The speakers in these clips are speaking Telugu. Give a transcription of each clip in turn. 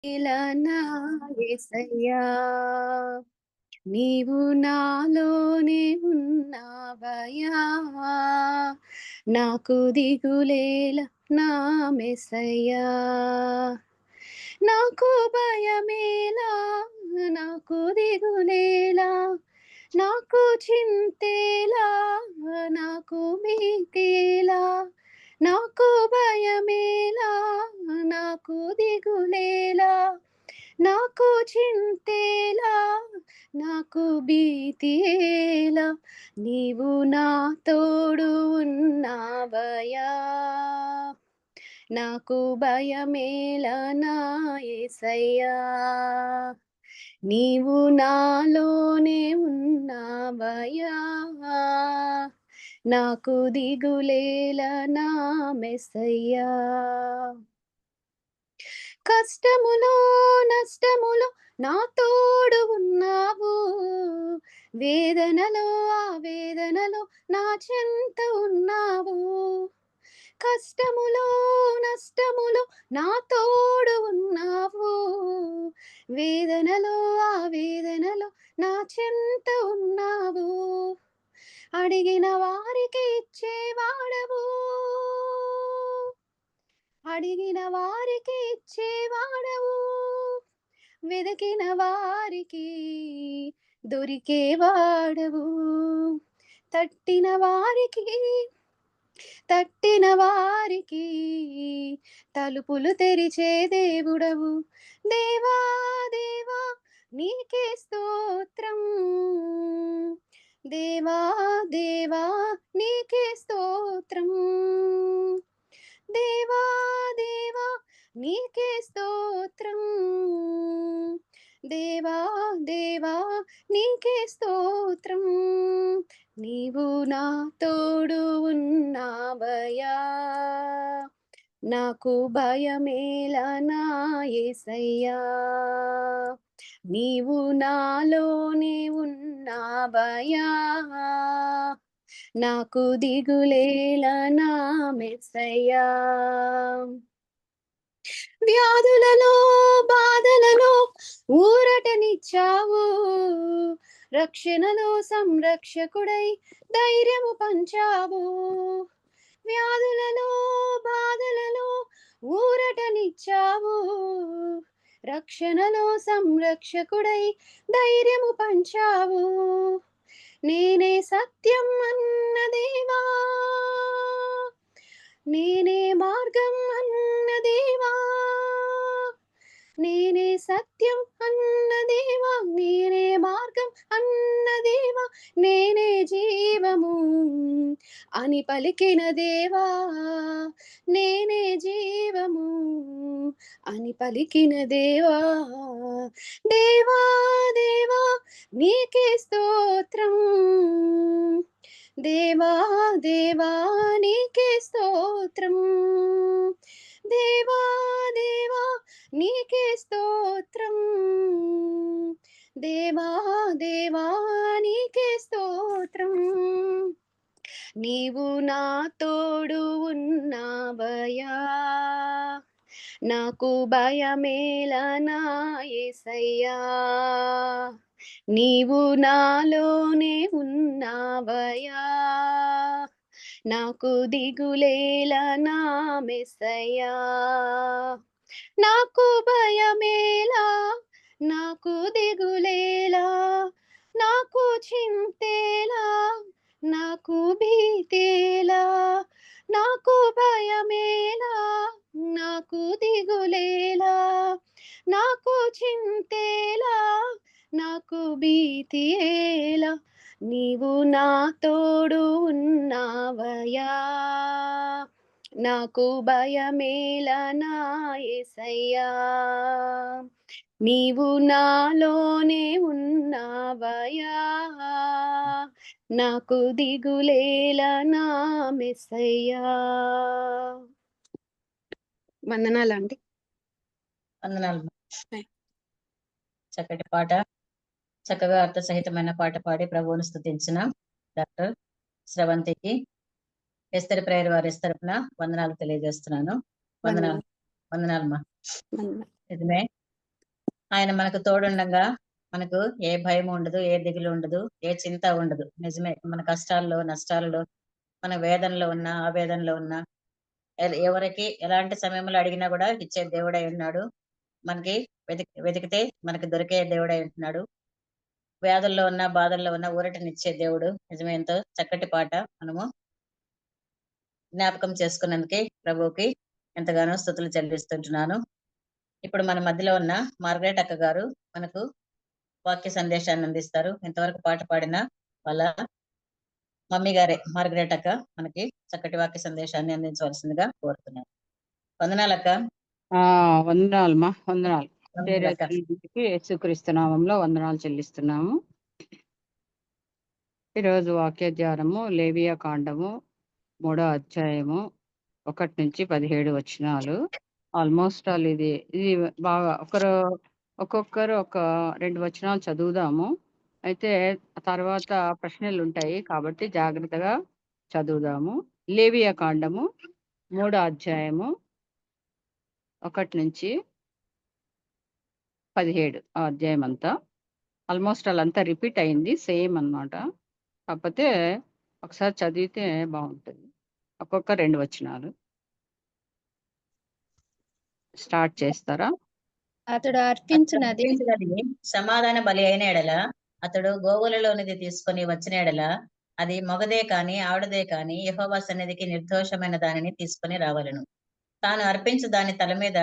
నా యేసయ్యా నీవు నాలోనే ఉన్నావయ్యా నాకు దిగులేల నా మెస్సయ్యా నాకు భయమేలా నాకు దిగులేలా నాకు చింతేలా నాకు భీతేలా నాకు భయమేలా నాకు దిగులేలా నాకు చింతేలా నాకు భీతియేలా నీవు నా తోడు ఉన్నావయ్యా నాకు భయమేలా నా యేసయ్యా నీవు నాలోనే ఉన్నావయ్యా నాకు దిగులేలా నా మెస్సయ్యా కష్టములో నష్టములో నా తోడు ఉన్నావు వేదనలో ఆవేదనలో నా చెంత ఉన్నావు కష్టములో నష్టములో నా తోడు ఉన్నావు వేదనలో ఆవేదనలో నా చెంత ఉన్నావు అడిగిన వారికి ఇచ్చేవాడవు అడిగిన వారికి ఇచ్చేవాడవు వెదకిన వారికి దొరికేవాడవు తట్టిన వారికి తలుపులు తెరిచే దేవుడవు దేవా దేవా నీకే స్తోత్రం దేవా దేవా నీకే స్తోత్రం దేవా దేవా నీకే స్తోత్రం దేవా దేవా నీకే స్తోత్రం నీవు నా తోడు ఉన్నావయ్యా నాకు భయమేలా నా యేసయ్యా నీవు నాలోనే ఉన్నావయ్యా నాకు దిగులేలా నా మెస్సయ్యా వ్యాధులలో బాధలలో ఊరటనిచ్చావు రక్షణలో సంరక్షకుడై ధైర్యము పంచావు వ్యాధులలో బాధలలో ఊరటనిచ్చావు రక్షణలో సంరక్షకుడై ధైర్యము పంచావు నేనే సత్యం అన్న దేవా నేనే మార్గం అన్న దేవా నేనే సత్యం అన్న దేవా నేనే మార్గం అన్న దేవా నేనే జీవము అని పలికిన దేవా నేనే జీవము అని పలికిన దేవా దేవా దేవా నీకే స్తోత్రం దేవా దేవా నీకే స్తోత్రం దేవా దేవా నీకే స్తోత్రం దేవా దేవా నీకే స్తోత్రం నీవు నా తోడు ఉన్నావయ్యా నాకు భయమేలా నా యేసయ్యా నీవు నాలోనే ఉన్నావయ్యా నాకు దిగులేలా నా మెస్సయ్యా నాకు భయమేలా నాకు దిగులేలా నాకు చింతేలా నాకు భీతేలా నాకు భయమేలా నాకు దిగులేలా నాకు చింతేలా నాకు భీతియేలా నీవు నా తోడు ఉన్నావయ్యా నాకు భయమేలా నా యేసయ్యా నీవు నాలోనే ఉన్నావయ్యా నాకు దిగులేలా నా మెస్సయ్యా వందనాలండి వందనాలు. చక్కటి పాట, చక్కగా అర్థ సహితమైన పాట పాడి ప్రభువును స్తుతించిన డాక్టర్ స్రవంతికి ఎస్తరి ప్రేయర్ వారి తరపున వందనాలు తెలియజేస్తున్నాను. వందనాలు. వందనాలమ్మా. నిజమే, ఆయన మనకు తోడుండగా మనకు ఏ భయం ఉండదు, ఏ దిగులు ఉండదు, ఏ చింత ఉండదు. నిజమే, మన కష్టాల్లో నష్టాల్లో, మన వేదనలో ఉన్నా ఆవేదనలో ఉన్నా, ఎవరికి ఎలాంటి సమయంలో అడిగినా కూడా ఇచ్చే దేవుడై ఉన్నాడు. మనకి వెతికితే మనకి దొరికే దేవుడై ఉంటున్నాడు. వ్యాధుల్లో ఉన్న బాధల్లో ఉన్న ఊరటనిచ్చే దేవుడు. నిజమే, ఎంతో చక్కటి పాట మనము జ్ఞాపకం చేసుకున్నందుకే ప్రభువుకి ఎంతగానో స్తుతులు చెల్లిస్తుంటున్నాను. ఇప్పుడు మన మధ్యలో ఉన్న మార్గరెట్ అక్క గారు మనకు వాక్య సందేశాన్ని అందిస్తారు. ఇంతవరకు పాట పాడిన వాళ్ళ మమ్మీ గారే మార్గరెట్ అక్క మనకి చక్కటి వాక్య సందేశాన్ని అందించవలసిందిగా కోరుతున్నాను. వందనాలు అక్క. వందనాలమ్మా, వందనాలు. వందనాలు అక్క. తల్లికి యేసుక్రీస్తు నామంలో వందనాలు చెల్లిస్తున్నాము. ఈరోజు వాక్య ధ్యానము లేవియా కాండము 3వ అధ్యాయము 1 నుంచి 17 వచనాలు. ఆల్మోస్ట్ ఆల్ ఇది బాగా ఒక్కొక్కరు ఒక 2 వచనాలు చదువుదాము. అయితే తర్వాత ప్రశ్నలు ఉంటాయి కాబట్టి జాగ్రత్తగా చదువుదాము. లేవియా కాండము 3వ అధ్యాయము 1 నుంచి 17 ఆ అధ్యాయం అంతా ఆల్మోస్ట్ ఆల్ అంతా రిపీట్ అయింది, సేమ్ అన్నమాట. కాకపోతే ఒకసారి చదివితే బాగుంటుంది. ఒక్కొక్క 2 వచనాలు స్టార్ట్ చేస్తారా? అతడు అర్పించినది సమాధాన బలి అయిన ఎడల అతడు గోవులలోనిది తీసుకొని వచ్చిన ఎడల అది మగదే కాని ఆడదే కాని యెహోవా సన్నిధికి నిర్దోషమైన దానిని తీసుకొని రావలను. తాను అర్పించు దాని తల మీద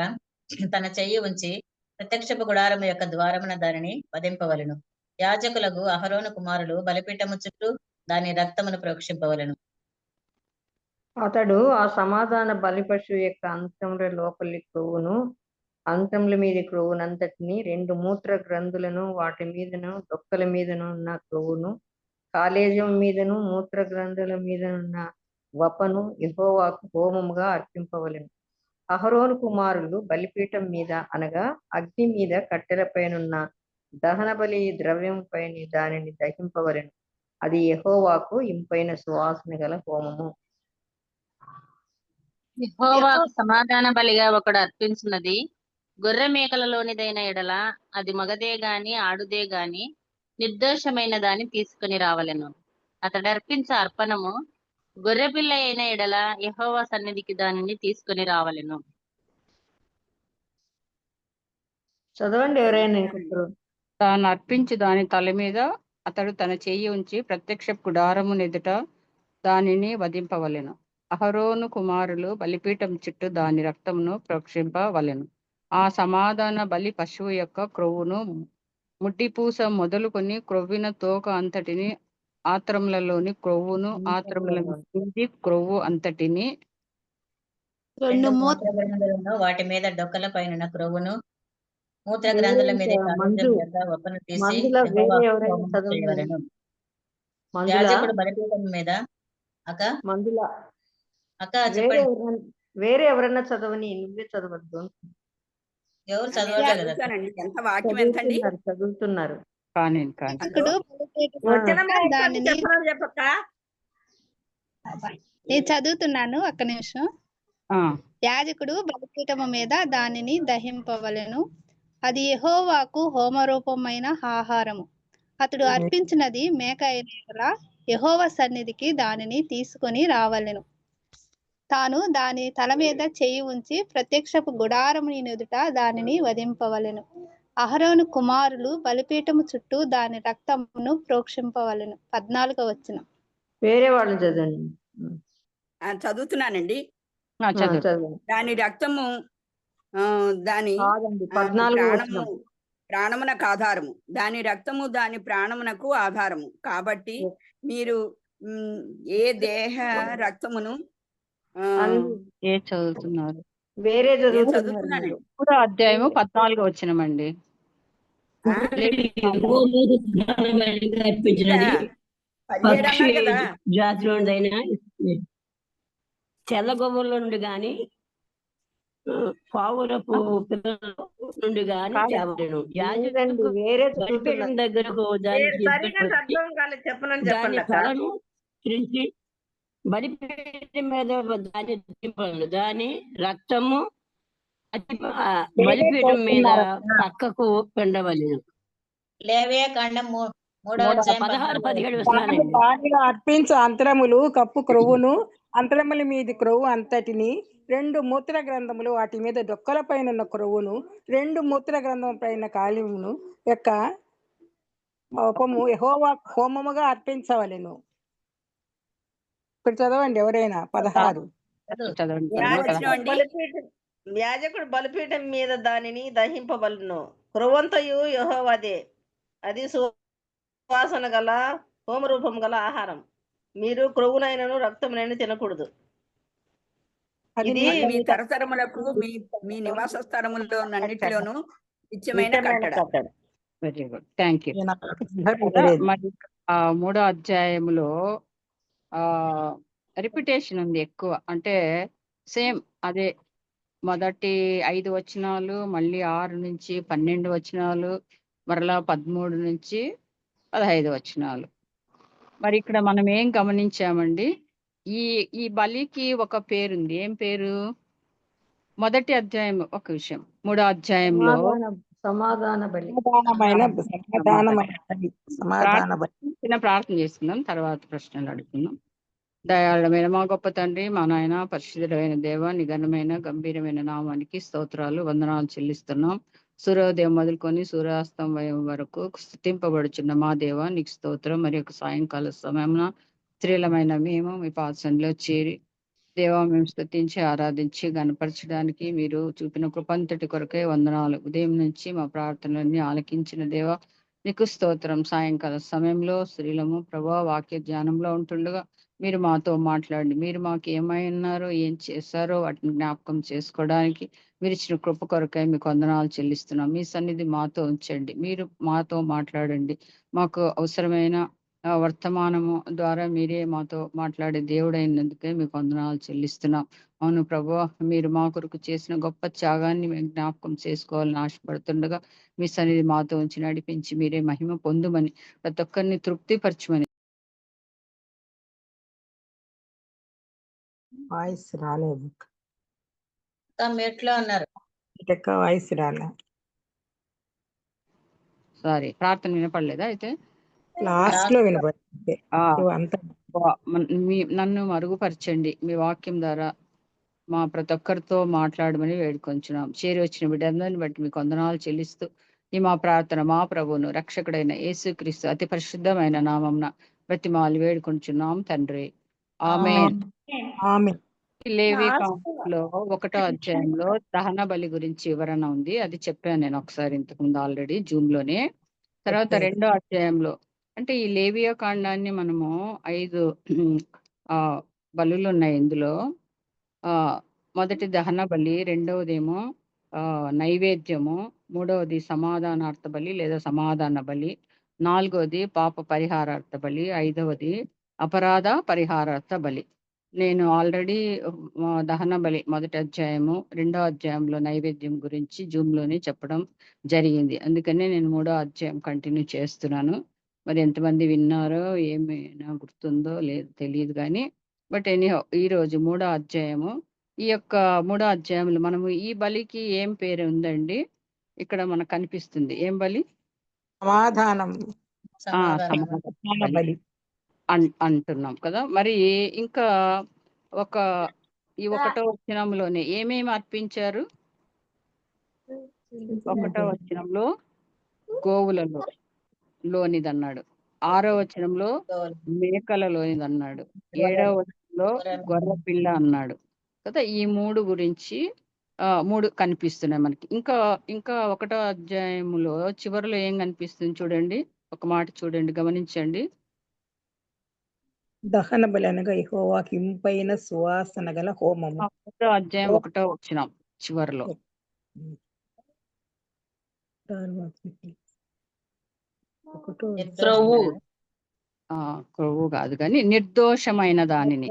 తన చెయ్యి ఉంచి ప్రత్యక్షపు గుడారము యొక్క ద్వారమున దానిని వధింపవలను. యాజకులకు అహరోను కుమారులు బలిపీఠము చుట్టూ దాని రక్తమును ప్రోక్షింపవలను. అతడు ఆ సమాధాన బలి పశువు యొక్క అంతముల లోపలి క్రొవ్వును, అంతముల మీది క్రొవ్వునంతటిని, 2 మూత్ర గ్రంథులను, వాటి మీదను డొక్కల మీదను ఉన్న క్రొవ్వును, కాలేజం మీదను మూత్ర గ్రంథుల మీదనున్న వపను యెహోవాకు హోమముగా అర్పింపవలెను. అహరోను కుమారులు బలిపీఠం మీద అనగా అగ్ని మీద కట్టెలపైనున్న దహన బలి ద్రవ్యం పైన దానిని దహింపవలెను. అది యెహోవాకు ఇంపైన సువాసన గల హోమము. యెహోవాకు సమాధాన బలిగా ఒకడు అర్పించినది గొర్రె మేకలలోనిదైన ఎడల అది మగదే గాని ఆడుదే గాని నిర్దోషమైన దాన్ని తీసుకుని రావలెను. అతడు అర్పించే అర్పణము గొర్రె పిల్ల అయిన ఎడల యెహోవా సన్నిధికి దానిని తీసుకుని రావలెను. చదవండి ఎవరైనా ఇంకొకరు. తాను అర్పించి దాని తల మీద అతడు తన చెయ్యి ఉంచి ప్రత్యక్ష గుడారము ఎదుట దానిని వధింపవలెను. అహరోను కుమారులు బలిపీఠం చుట్టూ దాని రక్తమును ప్రోక్షింపవలెను. ఆ సమాధాన బలి పశువు యొక్క క్రొవ్వును, ముడ్డిపూస మొదలుకొని క్రొవ్విన తోక అంతటిని, ఆత్రములలోని క్రొవ్వును, ఆత్రముల మీది క్రొవ్వు అంతటిని, 2 మూత్ర గ్రంథులను, వాటి మీద డొక్కల పైన క్రొవ్వును, మూత్ర గ్రంథుల మీద కాలేజం యొక్క వపను తీసి యెహోవాకు హోమము చేయవలెను. యాజకుడు బలిపీఠం మీద చెప్పండి. వేరే ఎవరన్నా చదవని, నువ్వే చదవద్దు. ఎవరు చదవట్లేదు కదా? ఎంత వాక్యం ఎంతండి? చదువుతున్నారు. కానీ నేను చదువుతున్నాను, ఒక్క నిమిషం. యాజకుడు బలిపీఠము మీద దానిని దహింపవలెను. అది యెహోవాకు హోమరూపమైన ఆహారము. అతడు అర్పించినది మేక అయిన యెహోవా సన్నిధికి దానిని తీసుకొని రావలెను. తాను దాని తల మీద చెయ్యి ఉంచి ప్రత్యక్షపు గుడారము ఎదుట దానిని వధింపవలెను. అహరోను కుమారులు బలిపీఠము చుట్టూ దాని రక్తమును ప్రోక్షింపవలెను. 14వ వచనం. వేరే వాళ్ళు చదవండి. చదువుతున్నానండి. దాని రక్తము దాని ప్రాణమునకు ఆధారము. దాని రక్తము దాని ప్రాణమునకు ఆధారము. కాబట్టి మీరు ఏ దేహ రక్తమును చదువుతున్నారు? వేరే చదువుతున్నానండి. కూడా అధ్యాయము 14 వచనమండి. జాతిలోదైనా తెల్లగొవ్వల నుండి గాని పావురపు పిల్లల నుండి గాని తేవలేను. బలిపీఠం దగ్గరకు దాని తలను త్రించి బలిపీఠం మీద దాని రక్తము అది బలిపీఠం మీద పక్కకు ఉండవలెను. లేవే కాండం 3వ అధ్యాయం 16, 17 16. వస్తున్నానండి. దానిలో అర్పించు అంతరములు కప్పు క్రొవ్వును అంతరముల మీది క్రొవ్వు అంతటిని 2 మూత్ర గ్రంథములు వాటి మీద డొక్కల పైన ఉన్న క్రొవ్వును 2 మూత్ర గ్రంథం పైన కాలిమును యొక్క యెహోవా హోమముగా అర్పించవలెను. ఇప్పుడు చదవండి ఎవరైనా 16. చదవండి. ఏడవచనం అండి. యాజకుడు బలిపీఠం మీద దానిని దహింపవలను. క్రొవ్వంతయు యెహోవాదే. అది సువాసన గల హోమరూపం గల ఆహారం. మీరు క్రొవ్వునైనను రక్తమునైనా తినకూడదు. ఇది మీ తరతరములకు మీ నివాస స్థలముల్లో అన్నిటిలోనూ నిత్యమైన కట్టడ. Very good, thank you. మరి 3వ అధ్యాయములో రిపిటేషన్ ఉంది ఎక్కువ, అంటే సేమ్ అదే మొదటి 5 వచనాలు, మళ్ళీ 6 నుంచి 12 వచనాలు, మరలా 13 నుంచి 15 వచనాలు. మరి ఇక్కడ మనం ఏం గమనించామండి, ఈ బలికి ఒక పేరుంది. ఏం పేరు? మొదటి అధ్యాయం ఒక విషయం, 3వ అధ్యాయంలో చిన్న ప్రార్థన చేసుకుందాం, తర్వాత ప్రశ్నలు అడుగుతున్నాం. దయాళమైన మా గొప్ప తండ్రి, మా నాయన, పరిశుద్ధుడైన దేవ, నిఘనమైన గంభీరమైన నామానికి స్తోత్రాలు, వందనాలు చెల్లిస్తున్నాం. సూర్యోదయం మొదలుకొని సూర్యాస్తం వరకు స్తుతింపబడుచున్న మా దేవ, నీకు స్తోత్రం. మరి ఒక సాయంకాల సమయమున స్త్రీలమైన మేము మీ పాదసన్నిధిలో చేరి దేవా, మేము స్తుతించి ఆరాధించి గణపరచడానికి మీరు చూపిన కృపంతటి కొరకే వందనాలు. ఉదయం నుంచి మా ప్రార్థనలన్నీ ఆలకించిన దేవా, నీకు స్తోత్రం. సాయంకాల సమయంలో స్త్రీలము ప్రభా వాక్య ధ్యానంలో ఉంటుండగా మీరు మాతో మాట్లాడండి. మీరు మాకు ఏమైనారో, ఏం చేశారో వాటిని జ్ఞాపకం చేసుకోవడానికి మీరు ఇచ్చిన కృప కొరకై మీకు వందనాలు చెల్లిస్తున్నాం. మీ సన్నిధి మాతో ఉంచండి, మీరు మాతో మాట్లాడండి. మాకు అవసరమైన వర్తమానము ద్వారా మీరే మాతో మాట్లాడే దేవుడైనందుకే మీకు వందనాలు చెల్లిస్తున్నాం. అవును ప్రభువా, మీరు మా కొరకు చేసిన గొప్ప త్యాగాన్ని మేము జ్ఞాపకం చేసుకోవాలని ఆశపడుతుండగా మీ సన్నిధి మాతో ఉంచి నడిపించి మీరే మహిమ పొందుమని, ప్రతి ఒక్కరిని తృప్తిపరచమని. వాయిస్ రాలేదు, ఎట్లా ఉన్నారు? వాయిస్ రాలే. సారీ, ప్రార్థన వినపడలేదా? అయితే లాస్ట్ లో వినపడుతుంది. నన్ను మరుగుపరచండి, మీ వాక్యం ద్వారా మా ప్రతి ఒక్కరితో మాట్లాడమని వేడుకొంచున్నాం. చేరి వచ్చిన బిడ్డందరిని బట్టి మీకు వందనాలు చెల్లిస్తూ ఈ మా ప్రార్థన మా ప్రభువును రక్షకుడైన యేసుక్రీస్తు అతి పరిశుద్ధమైన నామమున బ్రతిమాలి వేడుకొంచున్నాం తండ్రి, ఆమేన్. లేవికాండంలో 1వ అధ్యాయంలో దహన బలి గురించి వివరణ ఉంది. అది చెప్పాను నేను ఒకసారి ఇంతకుముందు ఆల్రెడీ జూమ్ లోనే. తర్వాత 2వ అధ్యాయంలో, అంటే ఈ లేవియా కాండాన్ని మనము 5 బలులు ఉన్నాయి ఇందులో. మొదటి దహన బలి, రెండవదేమో నైవేద్యము, మూడవది సమాధానార్థ బలి లేదా సమాధాన బలి, 4వది పాప పరిహారార్థ బలి, 5వది అపరాధ పరిహారార్థ బలి. నేను ఆల్రెడీ దహన బలి మొదటి అధ్యాయము, 2వ అధ్యాయంలో నైవేద్యం గురించి జూమ్ లోనే చెప్పడం జరిగింది. అందుకనే నేను 3వ అధ్యాయం కంటిన్యూ చేస్తున్నాను. మరి ఎంతమంది విన్నారో ఏమైనా గుర్తుందో లేదు తెలియదు కానీ, బట్ ఎనీహౌ ఈ రోజు 3వ అధ్యాయము. ఈ యొక్క 3వ అధ్యాయంలో మనము ఈ బలికి ఏం పేరు ఉందండి? ఇక్కడ మనకు కనిపిస్తుంది. ఏం బలి? సమాధానం బలి అంటున్నాం కదా. మరి ఇంకా ఈ 1వ వచనంలోనే ఏమేమి అర్పించారు? 1వ వచనంలో గోవులలో లోనిదన్నాడు, 6వ వచనంలో మేకలలోనిదన్నాడు, 7వ వచనంలో గొర్రె పిల్ల అన్నాడు కదా. ఈ 3 గురించి 3 కనిపిస్తున్నాయి మనకి. ఇంకా 1వ అధ్యాయములో చివరిలో ఏం కనిపిస్తుంది చూడండి, ఒక మాట చూడండి, గమనించండి. దహన బలి అనగా యెహోవాకి ఇంపైన సువాసన గల హోమము. 1వ అధ్యాయం 1వ వచనం చివరిలో. క్రొవ్వు కాదు కానీ నిర్దోషమైన దానిని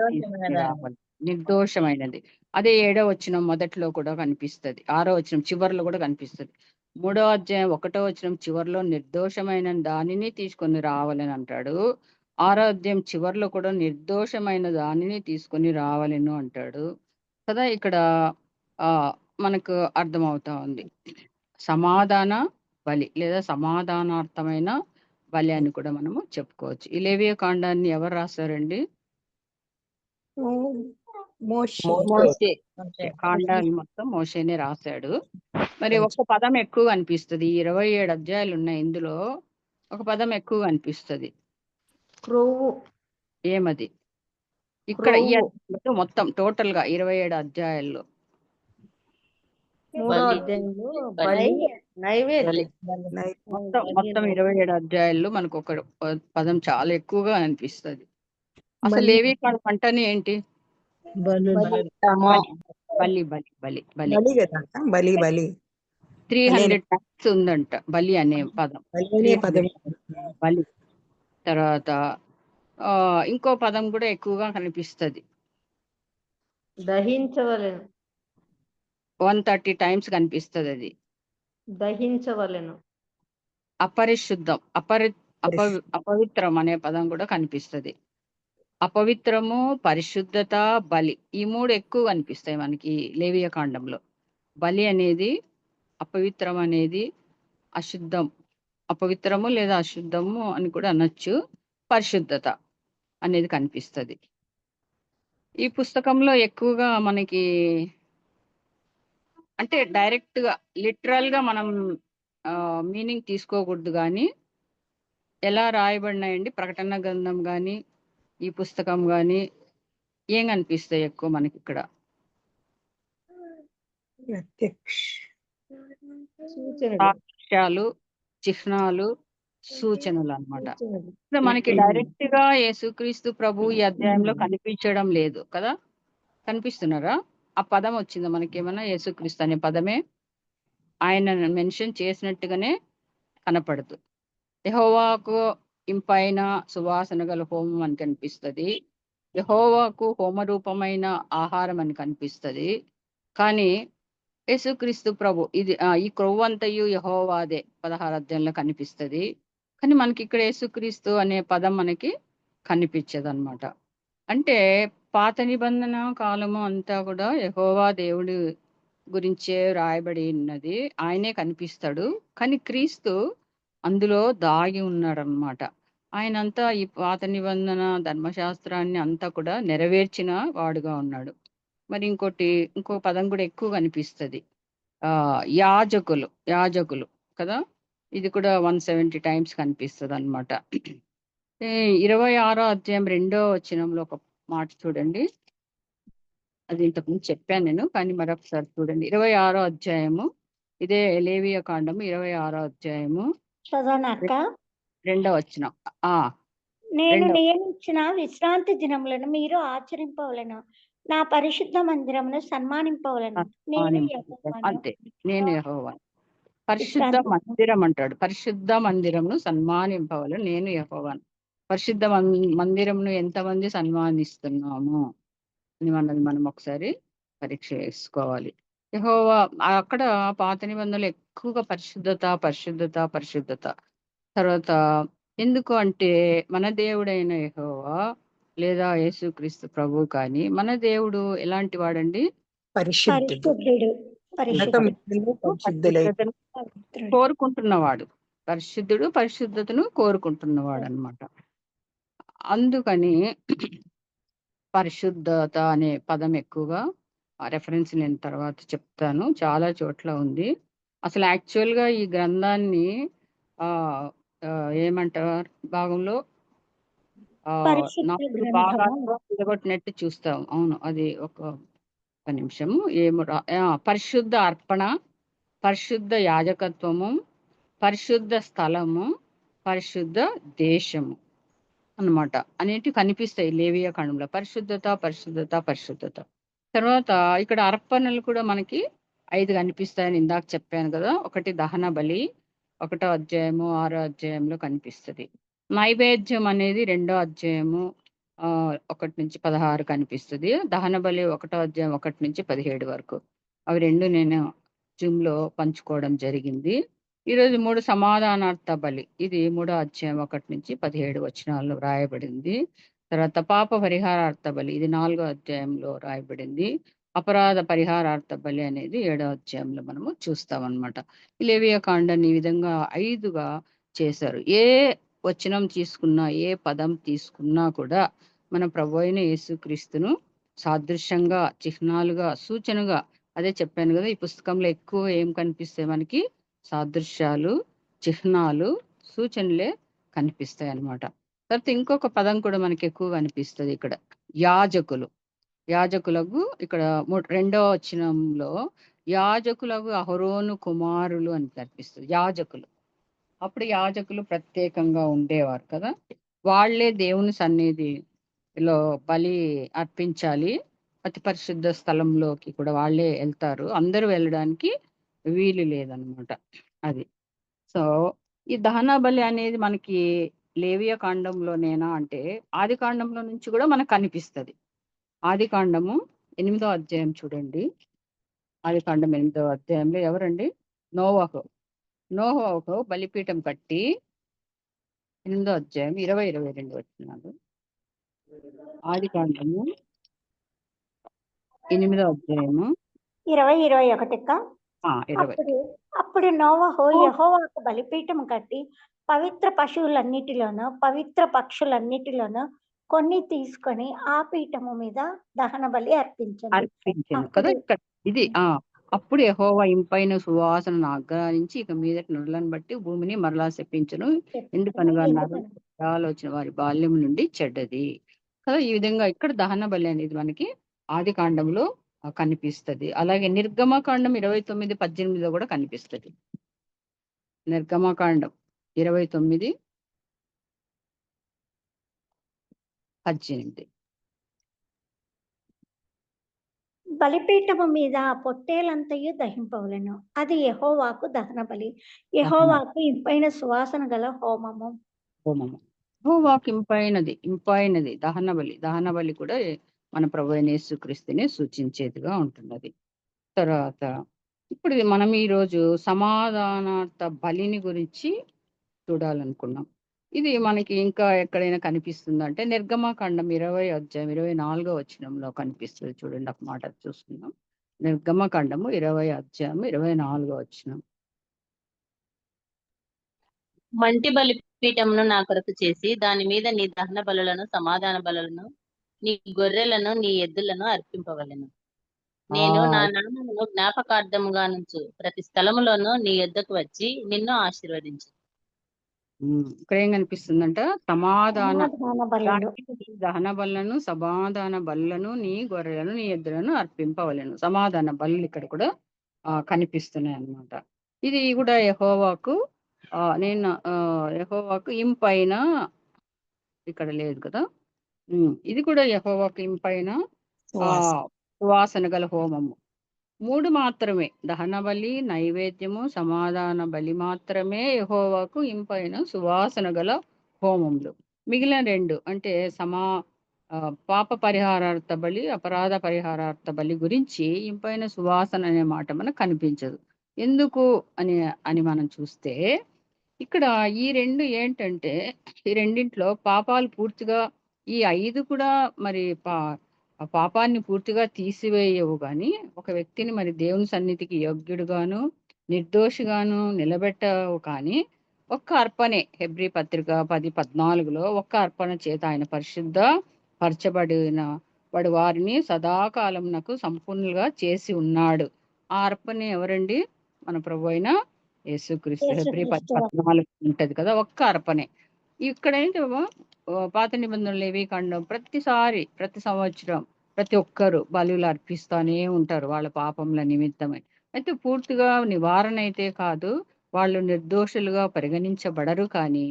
రావాలి, నిర్దోషమైనది. అదే 7వ వచనం మొదట్లో కూడా కనిపిస్తుంది, 6వ వచనం చివరిలో కూడా కనిపిస్తుంది. 3వ అధ్యాయం 1వ వచనం చివరిలో నిర్దోషమైన దానిని తీసుకొని రావాలని అంటాడు. 6వ అధ్యాయం చివరిలో కూడా నిర్దోషమైన దానిని తీసుకొని రావాలను అంటాడు కదా. ఇక్కడ మనకు అర్థమవుతా ఉంది. సమాధాన బలి లేదా సమాధానార్థమైన బలి అని కూడా మనము చెప్పుకోవచ్చు. ఈ లేవియ కాండాన్ని ఎవరు రాశారండి? మోషే. కాండాలు మొత్తం మోషేనే రాశాడు. మరి ఒక పదం ఎక్కువ అనిపిస్తుంది. 27 అధ్యాయాలు ఉన్నాయి, ఇందులో ఒక పదం ఎక్కువ అనిపిస్తుంది. క్రొవ్వు. ఏమది? ఇక్కడ ఈ అధ్యాయంలో మొత్తం టోటల్ గా 27 అధ్యాయాల్లో 3వ అధ్యాయంలో బలి, నైవేద్యం. మొత్తం 27 అధ్యాయాల్లో మనకు ఒక పదం చాలా ఎక్కువగా అనిపిస్తుంది. అసలు లేవి కాండం అంటేనే ఏంటి? బలి. బలి బలి బలి బలి బలి కదా, బలి బలి 300 టైమ్స్ ఉందంట బలి అనే పదం. అనే పదం. బలి తర్వాత ఇంకో పదం కూడా ఎక్కువగా కనిపిస్తుంది. దహించవలెను. 130 టైమ్స్ కనిపిస్తుంది అది. దహించవలెను. అపరిశుద్ధం, అపవిత్రం అనే పదం కూడా కనిపిస్తుంది. అపవిత్రము, పరిశుద్ధత, బలి ఈ మూడు ఎక్కువ కనిపిస్తాయి మనకి లేవియ కాండంలో. బలి అనేది, అపవిత్రం అనేది, అశుద్ధం, అపవిత్రము లేదా అశుద్ధము అని కూడా అనొచ్చు, పరిశుద్ధత అనేది కనిపిస్తుంది. ఈ పుస్తకంలో ఎక్కువగా మనకి అంటే డైరెక్ట్ గా లిటరల్ గా మనం మీనింగ్ తీసుకోకూడదు, కానీ ఎలా రాయబడినాయండి ప్రకటన గ్రంథం కానీ ఈ పుస్తకం కానీ ఏం కనిపిస్తాయి ఎక్కువ మనకి ఇక్కడ? సాక్ష్యాలు, చిహ్నాలు, సూచనలు అన్నమాట. మనకి డైరెక్ట్ గా యేసుక్రీస్తు ప్రభు ఈ అధ్యాయంలో కనిపించడం లేదు కదా. కనిపిస్తున్నారా? ఆ పదం వచ్చిందా మనకి ఏమన్నా? యేసుక్రీస్తు అనే పదమే ఆయన మెన్షన్ చేసినట్టుగానే కనపడదు. యెహోవాకు ఇంపైన సువాసన గల హోమం అని కనిపిస్తుంది. యెహోవాకు హోమరూపమైన ఆహారం అని కనిపిస్తుంది. కానీ యేసుక్రీస్తు ప్రభు ఇది ఈ క్రొవ్వంతయు యెహోవాదే 16 అధ్యాయంలో కనిపిస్తుంది. కానీ మనకి ఇక్కడ యేసుక్రీస్తు అనే పదం మనకి కనిపించదు అనమాట. అంటే పాత నిబంధన కాలము అంతా కూడా యెహోవా దేవుడి గురించే రాయబడి ఉన్నది, ఆయనే కనిపిస్తాడు. కానీ క్రీస్తు అందులో దాగి ఉన్నాడు అనమాట. ఆయనంతా ఈ పాత నిబంధన ధర్మశాస్త్రాన్ని అంతా కూడా నెరవేర్చిన వాడుగా ఉన్నాడు. మరి ఇంకో పదం కూడా ఎక్కువ కనిపిస్తుంది, యాజకులు కదా. ఇది కూడా 170 టైమ్స్ కనిపిస్తుంది అనమాట. 26వ అధ్యాయం 2వ వచనంలో ఒక మాట చూడండి. అది ఇంతకుముందు చెప్పాను నేను, కానీ మరొకసారి చూడండి. 26వ అధ్యాయము, ఇదే లేవియ కాండము 26వ అధ్యాయము 2వ వచనం. నేను నియమించిన విశ్రాంతి దినములను మీరు ఆచరింపవలెను, నా పరిశుద్ధ మందిరమును సన్మానింపవలెను. అంతే, నేను యెహోవాను. పరిశుద్ధ మందిరం అంటాడు. పరిశుద్ధ మందిరమును సన్మానింపవలెను, నేను యెహోవాను. పరిశుద్ధ మందిరమును ఎంతమంది సన్మానిస్తున్నాము అని మనం ఒకసారి పరీక్ష చేసుకోవాలి. యెహోవా అక్కడ పాత నిబంధనలు ఎక్కువగా పరిశుద్ధత. తర్వాత ఎందుకు అంటే మన దేవుడైన యెహోవా లేదా యేసుక్రీస్తు ప్రభు కానీ మన దేవుడు ఎలాంటి వాడండి? పరిశుద్ధుడు. కోరుకుంటున్నవాడు. పరిశుద్ధతను కోరుకుంటున్నవాడు అన్నమాట. అందుకని పరిశుద్ధత అనే పదం ఎక్కువగా రెఫరెన్స్ నేను తర్వాత చెప్తాను, చాలా చోట్ల ఉంది. అసలు యాక్చువల్గా ఈ గ్రంథాన్ని ఏమంటారు భాగంలో 4 భాగాల్లో విడగొట్టినట్టు చూస్తాం. అవును, అది ఒక నిమిషము. పరిశుద్ధ అర్పణ, పరిశుద్ధ యాజకత్వము, పరిశుద్ధ స్థలము, పరిశుద్ధ దేశము అన్నమాట అనేటివి కనిపిస్తాయి లేవియ కాండంలో. పరిశుద్ధత. తర్వాత ఇక్కడ అర్పణలు కూడా మనకి 5 కనిపిస్తాయని ఇందాక చెప్పాను కదా. ఒకటి దహన బలి 1వ అధ్యాయము 6వ అధ్యాయంలో కనిపిస్తుంది. నైవేద్యం అనేది 2వ అధ్యాయము 1 నుంచి 16 కనిపిస్తుంది. దహన బలి 1వ అధ్యాయం 1 నుంచి 17 వరకు. అవి 2 నేను జూమ్లో పంచుకోవడం జరిగింది. ఈరోజు 3 సమాధానార్థ బలి, ఇది 3వ అధ్యాయం 1 నుంచి 17 వచనాల్లో రాయబడింది. తర్వాత పాప పరిహారార్థ బలి, ఇది 4వ అధ్యాయంలో రాయబడింది. అపరాధ పరిహారార్థ బలి అనేది 7వ అధ్యాయంలో మనము చూస్తాం అన్నమాట. లేవియ కాండాన్ని ఈ విధంగా 5గా చేశారు. ఏ వచనం తీసుకున్నా, ఏ పదం తీసుకున్నా కూడా మన ప్రభువైన యేసుక్రీస్తును సాదృశ్యంగా, చిహ్నాలుగా, సూచనగా, అదే చెప్పాను కదా, ఈ పుస్తకంలో ఎక్కువ ఏం కనిపిస్తాయి మనకి? సాదృశ్యాలు, చిహ్నాలు, సూచనలే కనిపిస్తాయి అన్నమాట. తర్వాత ఇంకొక పదం కూడా మనకి ఎక్కువ కనిపిస్తుంది ఇక్కడ, యాజకులు. యాజకులకు ఇక్కడ 2వ వచనంలో యాజకులకు అహరోను కుమారులు అని కనిపిస్తుంది. యాజకులు, అప్పుడు యాజకులు ప్రత్యేకంగా ఉండేవారు కదా, వాళ్లే దేవుని సన్నిధిలో బలి అర్పించాలి. అతి పరిశుద్ధ స్థలంలోకి కూడా వాళ్ళే వెళ్తారు, అందరూ వెళ్ళడానికి వీలు లేదనమాట. అది సో ఈ దహన బలి అనేది మనకి లేవియ కాండంలోనేనా అంటే ఆది కాండంలో నుంచి కూడా మనకు కనిపిస్తుంది. ఆది కాండము 8వ అధ్యాయం చూడండి. ఆది కాండం 8వ అధ్యాయంలో ఎవరండి? నోవహు బలిపీఠం కట్టి 8వ అధ్యాయం 20-22 వచనాలు. ఆది కాండము 8వ అధ్యాయము 20-21 20. అప్పుడు నోవహు యెహోవాకు బలిపీఠం కట్టి పవిత్ర పశువులన్నిటిలోను పవిత్ర పక్షులన్నిటిలోను కొన్ని తీసుకొని ఆ పీఠము మీద దహన బలి అర్పించాను కదా ఇక్కడ. ఇది అప్పుడు యెహోవా ఇంపైన సువాసనను ఆగ్రహించి ఇక మీదట నరులను బట్టి భూమిని మరలా శపించును, ఎందుకనగా ఆలోచన వారి బాల్యం నుండి చెడ్డది కదా. ఈ విధంగా ఇక్కడ దహన బలి అనేది మనకి ఆది కాండంలో కనిపిస్తుంది. అలాగే నిర్గమకాండం 29-18 కూడా కనిపిస్తుంది. నిర్గమకాండం 29-18. బలిపీఠము మీద పొట్టేలంతయు దహింపవలెను, అది యెహోవాకు దహన బలి, యెహోవాకు ఇంపైన సువాసన గల హోమము. యెహోవాకు ఇంపైనది దహన బలి కూడా మన ప్రభువైన యేసుక్రీస్తునే సూచించేదిగా ఉంటున్నది. తర్వాత ఇప్పుడు మనం ఈరోజు సమాధానార్థ బలిని గురించి చూడాలనుకున్నాం. ఇది మనకి ఇంకా ఎక్కడైనా కనిపిస్తుందంటే నిర్గమకాండం 20వ అధ్యాయం 24వ వచనంలో కనిపిస్తుంది. చూడండి, ఒక మాట చూసుకుందాం. నిర్గమకాండము 20వ అధ్యాయం 24వ వచనం. మంటి బలిపీఠమును నా కొరకు చేసి దాని మీద నీ దహన బలులను, సమాధాన బలులను, నీ గొర్రెలను, నీ ఎద్దులను అర్పింపవలెను. నేను నా నామమును జ్ఞాపకార్థముగా నుంచు ప్రతి స్థలములోనూ నీ యొద్దకు వచ్చి నిన్ను ఆశీర్వదించు. ఇక్కడ ఏం కనిపిస్తుందంట? దహన బలులను, సమాధాన బలులను, నీ గొర్రెలను, నీ ఎద్దులను అర్పింపవలెను. సమాధాన బలులు ఇక్కడ కూడా కనిపిస్తున్నాయి అన్నమాట. ఇది కూడా యెహోవాకు యెహోవాకు ఇంపైన, ఇక్కడ లేదు కదా, ఇది కూడా యెహోవాకు ఇంపైన సువాసన గల హోమము. 3 మాత్రమే, దహన బలి, నైవేద్యము, సమాధాన బలి మాత్రమే యెహోవాకు ఇంపైన సువాసన గల హోమములు. మిగిలిన 2 అంటే పాప పరిహారార్థ బలి, అపరాధ పరిహారార్థ బలి గురించి ఇంపైన సువాసన అనే మాట మనకు కనిపించదు. ఎందుకు అని మనం చూస్తే ఇక్కడ ఈ 2 ఏంటంటే, ఈ రెండింట్లో పాపాలు పూర్తిగా, ఈ 5 కూడా మరి పాపాన్ని పూర్తిగా తీసివేయవు, కానీ ఒక వ్యక్తిని మరి దేవుని సన్నిధికి యోగ్యుడుగాను నిర్దోషిగాను నిలబెట్టవు. కానీ ఒక్క అర్పణే, హెబ్రీ పత్రిక 10:14లో ఒక్క అర్పణ చేత ఆయన పరిశుద్ధ పరచబడిన వాడు వారిని సదాకాలమునకు సంపూర్ణంగా చేసి ఉన్నాడు. ఆ అర్పణ ఎవరండి? మన ప్రభువైన యేసుక్రీస్తు. హెబ్రీ 10:14 ఉంటది కదా, ఒక్క అర్పణే. ఇక్కడైతే పాత నిబంధనలు లేవి కాండం ప్రతి సంవత్సరం ప్రతి ఒక్కరు బలులు అర్పిస్తానే ఉంటారు వాళ్ళ పాపముల నిమిత్తమై. అయితే పూర్తిగా నివారణ అయితే కాదు, వాళ్ళు నిర్దోషులుగా పరిగణించబడరు, కానీ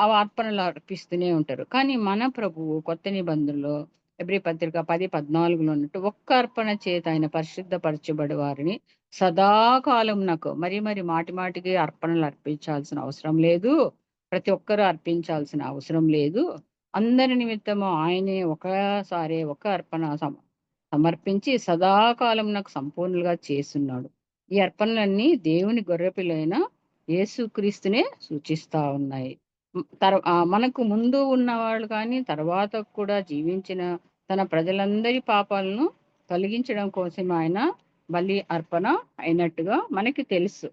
ఆ అర్పణలు అర్పిస్తూనే ఉంటారు. కానీ మన ప్రభువు కొత్త నిబంధనలో హెబ్రీ పత్రిక 10:14లో ఉన్నట్టు ఒక్క అర్పణ చేత ఆయన పరిశుద్ధపరచబడి వారిని సదాకాలం నాకు మరి మాటికి అర్పణలు అర్పించాల్సిన అవసరం లేదు, ప్రతి ఒక్కరు అర్పించాల్సిన అవసరం లేదు, అందరి నిమిత్తము ఆయనే ఒకసారి ఒక అర్పణ సమర్పించి సదాకాలం నాకు సంపూర్ణంగా చేస్తున్నాడు. ఈ అర్పణలన్నీ దేవుని గొర్రెపిల్లైన యేసుక్రీస్తునే సూచిస్తా ఉన్నాయి. మనకు ముందు ఉన్నవాళ్ళు కానీ తర్వాత కూడా జీవించిన తన ప్రజలందరి పాపాలను తొలగించడం కోసం ఆయన బలి అర్పణ అయినట్టుగా మనకి తెలుసు.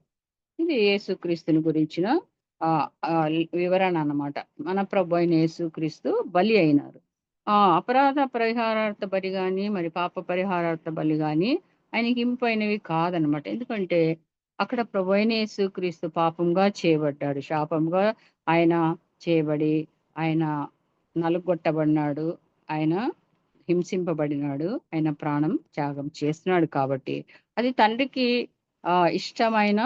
ఇది యేసుక్రీస్తుని గురించిన వివరణ అన్నమాట. మన ప్రభు అయిన యేసుక్రీస్తు బలి అయినారు. అపరాధ పరిహారార్థ బలి కానీ మరి పాప పరిహారార్థ బలి కానీ ఆయనకి ఇంపైనవి కాదనమాట. ఎందుకంటే అక్కడ ప్రభు అయిన యేసుక్రీస్తు పాపంగా చేయబడ్డాడు, శాపంగా ఆయన చేయబడి ఆయన నలుగొట్టబడినాడు, ఆయన హింసింపబడినాడు, ఆయన ప్రాణం త్యాగం చేస్తున్నాడు. కాబట్టి అది తండ్రికి ఇష్టమైన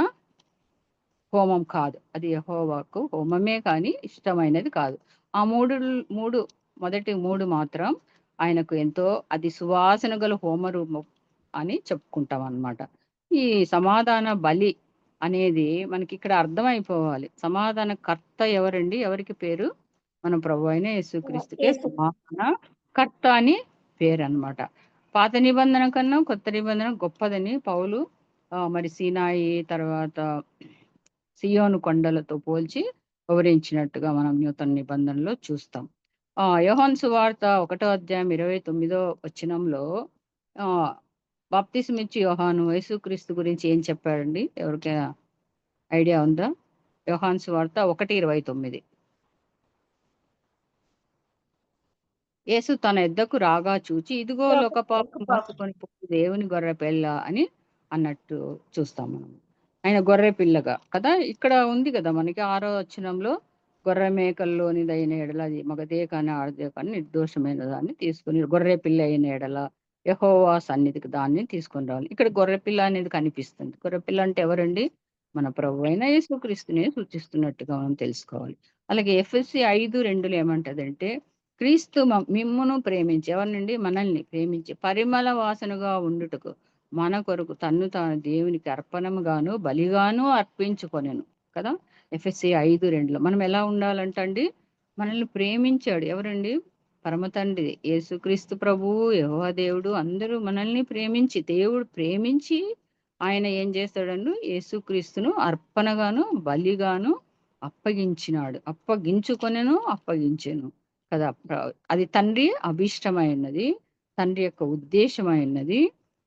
హోమం కాదు, అది యెహోవాకు హోమమే కానీ ఇష్టమైనది కాదు. ఆ మొదటి మూడు మాత్రం ఆయనకు ఎంతో అది సువాసన గల హోమరూపం అని చెప్పుకుంటాం అన్నమాట. ఈ సమాధాన బలి అనేది మనకి ఇక్కడ అర్థమైపోవాలి. సమాధాన కర్త ఎవరండి? ఎవరికి పేరు? మన ప్రభు అయిన యేసుక్రీస్తుకే సమాధాన కర్త అని పేరు అన్నమాట. పాత నిబంధన కన్నా కొత్త నిబంధన గొప్పదని పౌలు మరి సీనాయి తర్వాత సియోను కొండలతో పోల్చి వివరించినట్టుగా మనం నూతన నిబంధనలో చూస్తాం. యోహాను సువార్త 1:29 వచనంలో బాప్తిసమిచ్చి యోహాను యేసుక్రీస్తు గురించి ఏం చెప్పాడండి? ఎవరికైనా ఐడియా ఉందా? యోహాను సువార్త 1:29. యేసు తన ఎద్దకు రాగా చూచి ఇదిగో లోక పాపం మోసుకొని పోయి దేవుని గొర్రె పిల్ల అని అన్నట్టు చూస్తాం మనం. ఆయన గొర్రె పిల్లగా కదా ఇక్కడ ఉంది కదా మనకి 6వ వచనంలో, గొర్రె మేకల్లోనిదైన ఎడల అది మగదే కానీ ఆడదే కానీ నిర్దోషమైన దాన్ని తీసుకుని గొర్రె పిల్ల అయిన ఎడల యెహోవా సన్నిధికి దాన్ని తీసుకొని రావాలి. ఇక్కడ గొర్రె పిల్ల అనేది కనిపిస్తుంది. గొర్రె పిల్ల అంటే ఎవరండి? మన ప్రభు అయిన యేసుక్రీస్తునే సూచిస్తున్నట్టుగా మనం తెలుసుకోవాలి. అలాగే ఎఫెసీ 5:2 ఏమంటదంటే, క్రీస్తు మిమ్మును ప్రేమించి, ఎవరినండి? మనల్ని ప్రేమించి పరిమళ వాసనగా ఉండుటకు మన కొరకు తాను దేవునికి అర్పణముగాను బలిగాను అర్పించుకొనెను కదా. ఎఫెసీ 5:2 మనం ఎలా ఉండాలంటండి? మనల్ని ప్రేమించాడు. ఎవరండి? పరమ తండ్రి యేసుక్రీస్తు ప్రభువు, యెహోవా దేవుడు అందరూ మనల్ని ప్రేమించి, దేవుడు ప్రేమించి ఆయన ఏం చేస్తాడండి? యేసుక్రీస్తును అర్పణగాను బలిగాను అప్పగించినాడు. అప్పగించెను కదా. అది తండ్రి అభిష్టమైనది, తండ్రి యొక్క ఉద్దేశమైనది,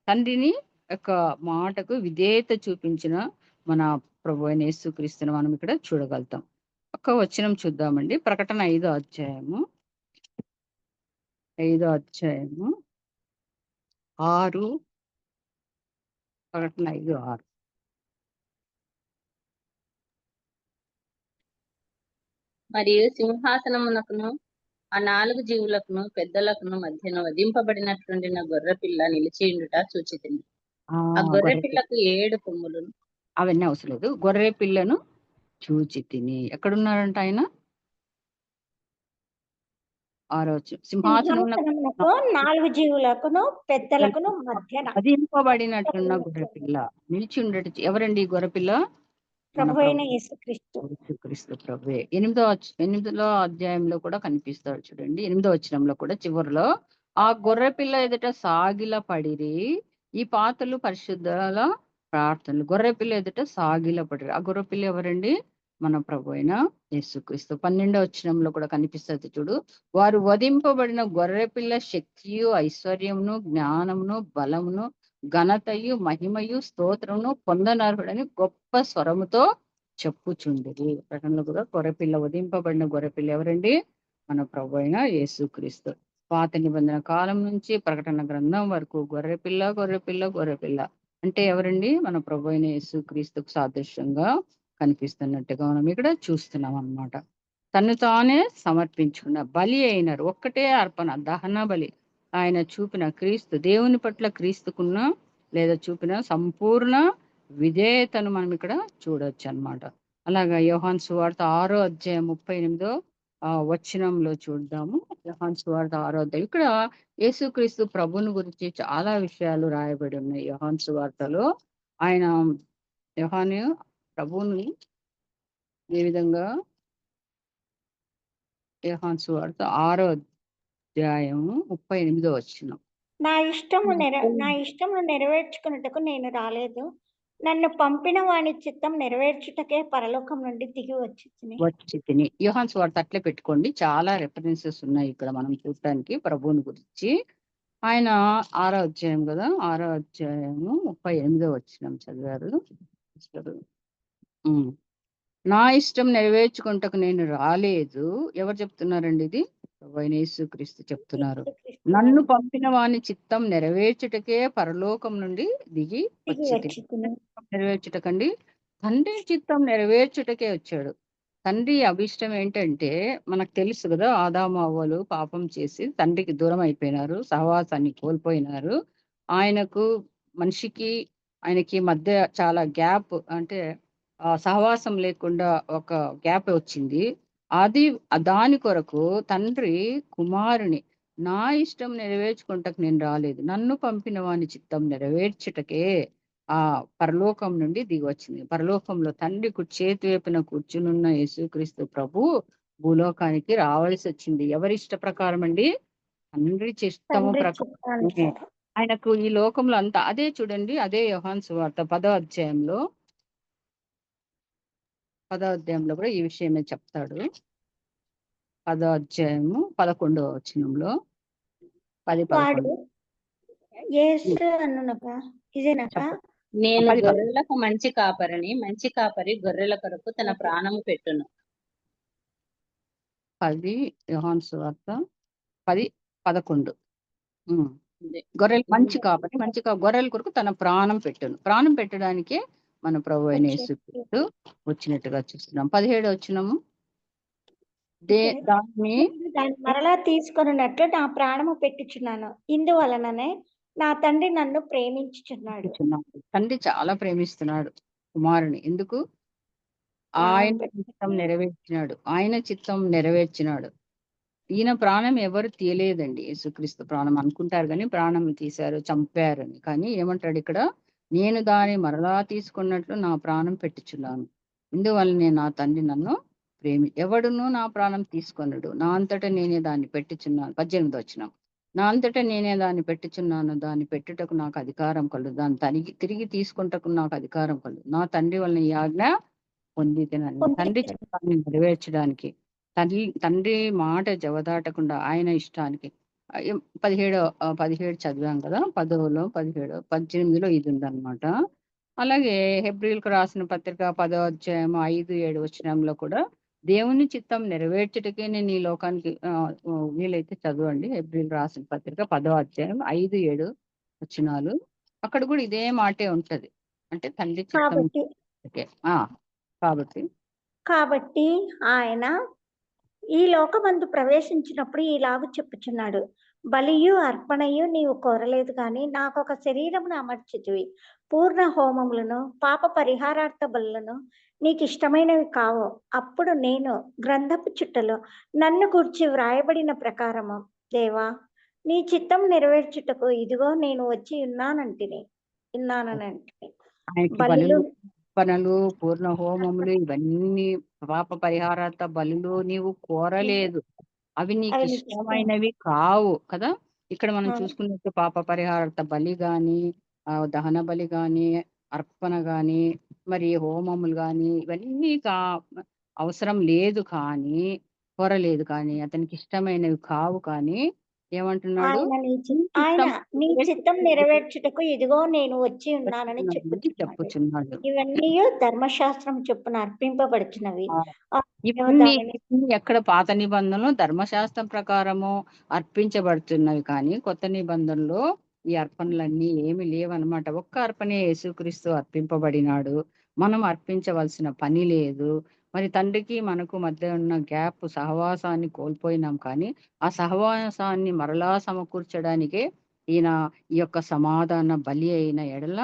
తండ్రిని యొక్క మాటకు విధేయత చూపించిన మన ప్రభు అయిన యేసుక్రీస్తును మనం ఇక్కడ చూడగలుగుతాం. ఒక వచనం చూద్దామండి. ప్రకటన 5వ అధ్యాయము 6. ప్రకటన 5:6. మరియు సింహాసనమునకును ఆ 4 జీవులకును పెద్దలకును మధ్యన వధింపబడినట్లుండిన గొర్రె పిల్ల నిలిచియుండుట చూచితిని. ఆ గొర్రె పిల్లకు 7 కొమ్ములు. అవన్నీ అవసరం లేదు. గొర్రె పిల్లను చూచితిని. ఎక్కడున్నారంట ఆయన? 6వ సింహాసనమునకు 4 జీవులకును పెద్దలకును మధ్యన వధింపబడినట్లున్న గొర్రె పిల్ల నిలిచి ఉండట. ఎవరండి గొర్రె పిల్ల? ప్రభు అయిన యేసుక్రీస్తు ప్రభువే. 8వ అధ్యాయంలో కూడా కనిపిస్తాడు చూడండి. 8వ వచనంలో కూడా చివరిలో ఆ గొర్రె పిల్ల ఎదుట సాగిల పడిరి ఈ పాతలు పరిశుద్ధుల ప్రార్థనలు. గొర్రె పిల్ల ఎదుట సాగిల పడిరి. ఆ గొర్రె పిల్ల ఎవరండి? మన ప్రభు అయిన యేసుక్రీస్తు. 12వ వచనంలో కూడా కనిపిస్తుంది చూడు. వారు వధింపబడిన గొర్రె పిల్ల శక్తియు ఐశ్వర్యమును జ్ఞానమును బలమును ఘనతయు మహిమయు స్తోత్రమును పొందనర్హుడని గొప్ప స్వరముతో చెప్పుచుండిరి. ప్రకటనలో కూడా గొర్రెపిల్ల, వధింపబడిన గొర్రెపిల్ల ఎవరండి? మన ప్రభు అయిన యేసుక్రీస్తు. పాత నిబంధన కాలం నుంచి ప్రకటన గ్రంథం వరకు గొర్రెపిల్ల అంటే ఎవరండి? మన ప్రభు అయిన యేసుక్రీస్తుకు సాదృశ్యంగా కనిపిస్తున్నట్టుగా మనం ఇక్కడ చూస్తున్నాం అన్నమాట. తను తానే సమర్పించుకున్న బలి అయినారు. ఒక్కటే అర్పణ, దహన బలి. ఆయన చూపిన క్రీస్తు, దేవుని పట్ల క్రీస్తుకున్న లేదా చూపిన సంపూర్ణ విధేయతను మనం ఇక్కడ చూడొచ్చు అన్నమాట. అలాగా యోహాను సువార్త 6వ అధ్యాయం 38వ వచనంలో చూద్దాము. యోహాను సువార్త 6వ అధ్యాయం. ఇక్కడ యేసుక్రీస్తు ప్రభుని గురించి చాలా విషయాలు రాయబడి ఉన్నాయి యోహాను సువార్తలో. ఆయన యోహాను ప్రభువుని ఏ విధంగా, యోహాను సువార్త 6వ అధ్యాయము 38వ వచనం. నా ఇష్టము నెరవేర్చుకున్నట్టుకు నేను రాలేదు, నన్ను పంపిన వాని చిత్తం నెరవేర్చుటకే పరలోకం నుండి దిగి వచ్చి. యోహాను సువార్త అట్లే పెట్టుకోండి. చాలా రెఫరెన్సెస్ ఉన్నాయి ఇక్కడ మనం చూడటానికి ప్రభువుని గురించి. ఆయన 6వ అధ్యాయం కదా, 6వ అధ్యాయము 38వ వచనం చదివారు. నా ఇష్టం నెరవేర్చుకుంటకు నేను రాలేదు. ఎవరు చెప్తున్నారండి ఇది? ప్రభువైన యేసుక్రీస్తు చెప్తున్నారు. నన్ను పంపిన వాని చిత్తం నెరవేర్చుటకే పరలోకం నుండి దిగి వచ్చి నెరవేర్చుటకండి, తండ్రి చిత్తం నెరవేర్చుటకే వచ్చాడు. తండ్రి అభిష్టం ఏంటంటే మనకు తెలుసు కదా, ఆదాము అవ్వలు పాపం చేసి తండ్రికి దూరం అయిపోయినారు, సహవాసాన్ని కోల్పోయినారు. ఆయనకు మనిషికి ఆయనకి మధ్య చాలా గ్యాప్, అంటే సహవాసం లేకుండా ఒక గ్యాప్ వచ్చింది. దాని కొరకు తండ్రి కుమారుని నా ఇష్టం నెరవేర్చుకుంటకు నేను రాలేదు, నన్ను పంపిన వాని చిత్తం నెరవేర్చుటకే ఆ పరలోకం నుండి దిగి వచ్చింది. పరలోకంలో తండ్రి చేతి వైపున కూర్చునున్న యేసుక్రీస్తు ప్రభు భూలోకానికి రావాల్సి వచ్చింది. ఎవరి ఇష్ట ప్రకారం అండి? తండ్రి చిత్తము ప్రకారం. ఆయనకు ఈ లోకంలో అంతా అదే చూడండి. అదే యోహాను సువార్త 10వ అధ్యాయంలో కూడా ఈ విషయమే చెప్తాడు. 10వ అధ్యాయము 11వ వచనంలో 10-11 నేను గొర్రెలకు మంచి కాపరిని, మంచి కాపరి గొర్రెల కొరకు తన ప్రాణము పెట్టును. 10 యోహాను సువార్త 10-11 గొర్రెలు మంచి కాపరి, గొర్రెల కొరకు తన ప్రాణం పెట్టును. ప్రాణం పెట్టడానికే మన ప్రభు అయిన యేసుక్రీస్తు వచ్చినట్టుగా చూస్తున్నాం. 17వ వచనము, దాన్ని మరలా తీసుకొనున్నట్లు నా ప్రాణము పెట్టుచున్నాను, ఇందువలననే నా తండ్రి నన్ను ప్రేమించుచున్నాడు. తండ్రి చాలా ప్రేమిస్తున్నాడు కుమారుని. ఎందుకు? ఆయన చిత్తం నెరవేర్చినాడు. ఈయన ప్రాణం ఎవరు తీయలేదండి. యేసుక్రీస్తు ప్రాణం అనుకుంటారు కానీ ప్రాణం తీశారు, చంపారని. కానీ ఏమంటాడు ఇక్కడ? నేను దాన్ని మరలా తీసుకున్నట్లు నా ప్రాణం పెట్టుచున్నాను, ఇందువల్లనే నా తండ్రి నన్ను ఎవడును నా ప్రాణం తీసుకొనడు, నా అంతటా నేనే దాన్ని పెట్టుచున్నాను. 18వ వచనం, నా అంతటా నేనే దాన్ని పెట్టుచున్నాను, దాన్ని పెట్టుటకు నాకు అధికారం కలదు, దాన్ని తిరిగి తీసుకుంటకు నాకు అధికారం కలదు. నా తండ్రి వలన ఈ ఆజ్ఞ పొందితేనని. తండ్రి చిత్తాన్ని నెరవేర్చడానికి, తండ్రి మాట జవదాటకుండా ఆయన ఇష్టానికి. 17 చదివాం కదా, 10లో 17 18లో ఇది ఉందన్నమాట. అలాగే హెబ్రీయులకు రాసిన పత్రిక 10వ అధ్యాయం 5-7 వచనంలో కూడా దేవుని చిత్తం నెరవేర్చుటకే నేను ఈ లోకానికి, వీలైతే చదవండి హెబ్రీయులు రాసిన పత్రిక 10వ అధ్యాయం 5-7 వచనాలు. అక్కడ కూడా ఇదే మాటే ఉంటది. అంటే తండ్రి చిత్తం కాబట్టి ఆయన ఈ లోకమందు ప్రవేశించినప్పుడు ఇలాగ చెప్పుచున్నాడు, బలియు అర్పణయు నీవు కోరలేదు కానీ నాకొక శరీరమును అమర్చితివి, పూర్ణ హోమములను పాప పరిహారార్థ బలులను నీకు ఇష్టమైనవి కావు. అప్పుడు నేను గ్రంథపు చుట్టలో నన్ను గూర్చి వ్రాయబడిన ప్రకారము, దేవా నీ చిత్తం నెరవేర్చుటకు ఇదిగో నేను వచ్చి ఉన్నానంటిని. పనులు, పూర్ణ హోమములు, ఇవన్నీ పాప పరిహారార్థ బలులు నీవు కోరలేదు, అవి నీకు ఇష్టమైనవి కావు కదా. ఇక్కడ మనం చూసుకున్నట్టు పాప పరిహారార్థ బలి గాని, దహన బలి గాని, అర్పణ గాని, మరి హోమములు గాని ఇవన్నీ అవసరం లేదు, కానీ కోరలేదు, కానీ అతనికి ఇష్టమైనవి కావు. కానీ ఏమంటున్నాడు? ఆయన నీ చిత్తం నెరవేర్చుటకు ఇదిగో నేను వచ్చి ఉన్నానని చెప్పుచున్నాడు. ఇవన్నీ ధర్మశాస్త్రం చొప్పున అర్పింపబడుచున్నవి. ఇవన్నీ ఎక్కడ? పాత నిబంధనలో ధర్మశాస్త్రం ప్రకారము అర్పించబడుతున్నవి, కానీ కొత్త నిబంధనలో ఈ అర్పణలన్నీ ఏమి లేవన్నమాట. ఒక్క అర్పణే యేసుక్రీస్తు అర్పింపబడినాడు. మనం అర్పించవలసిన పని లేదు. మరి తండ్రికి మనకు మధ్య ఉన్న గ్యాప్, సహవాసాన్ని కోల్పోయినాం, కానీ ఆ సహవాసాన్ని మరలా సమకూర్చడానికే ఈయన ఈ యొక్క సమాధాన బలి అయిన ఎడల,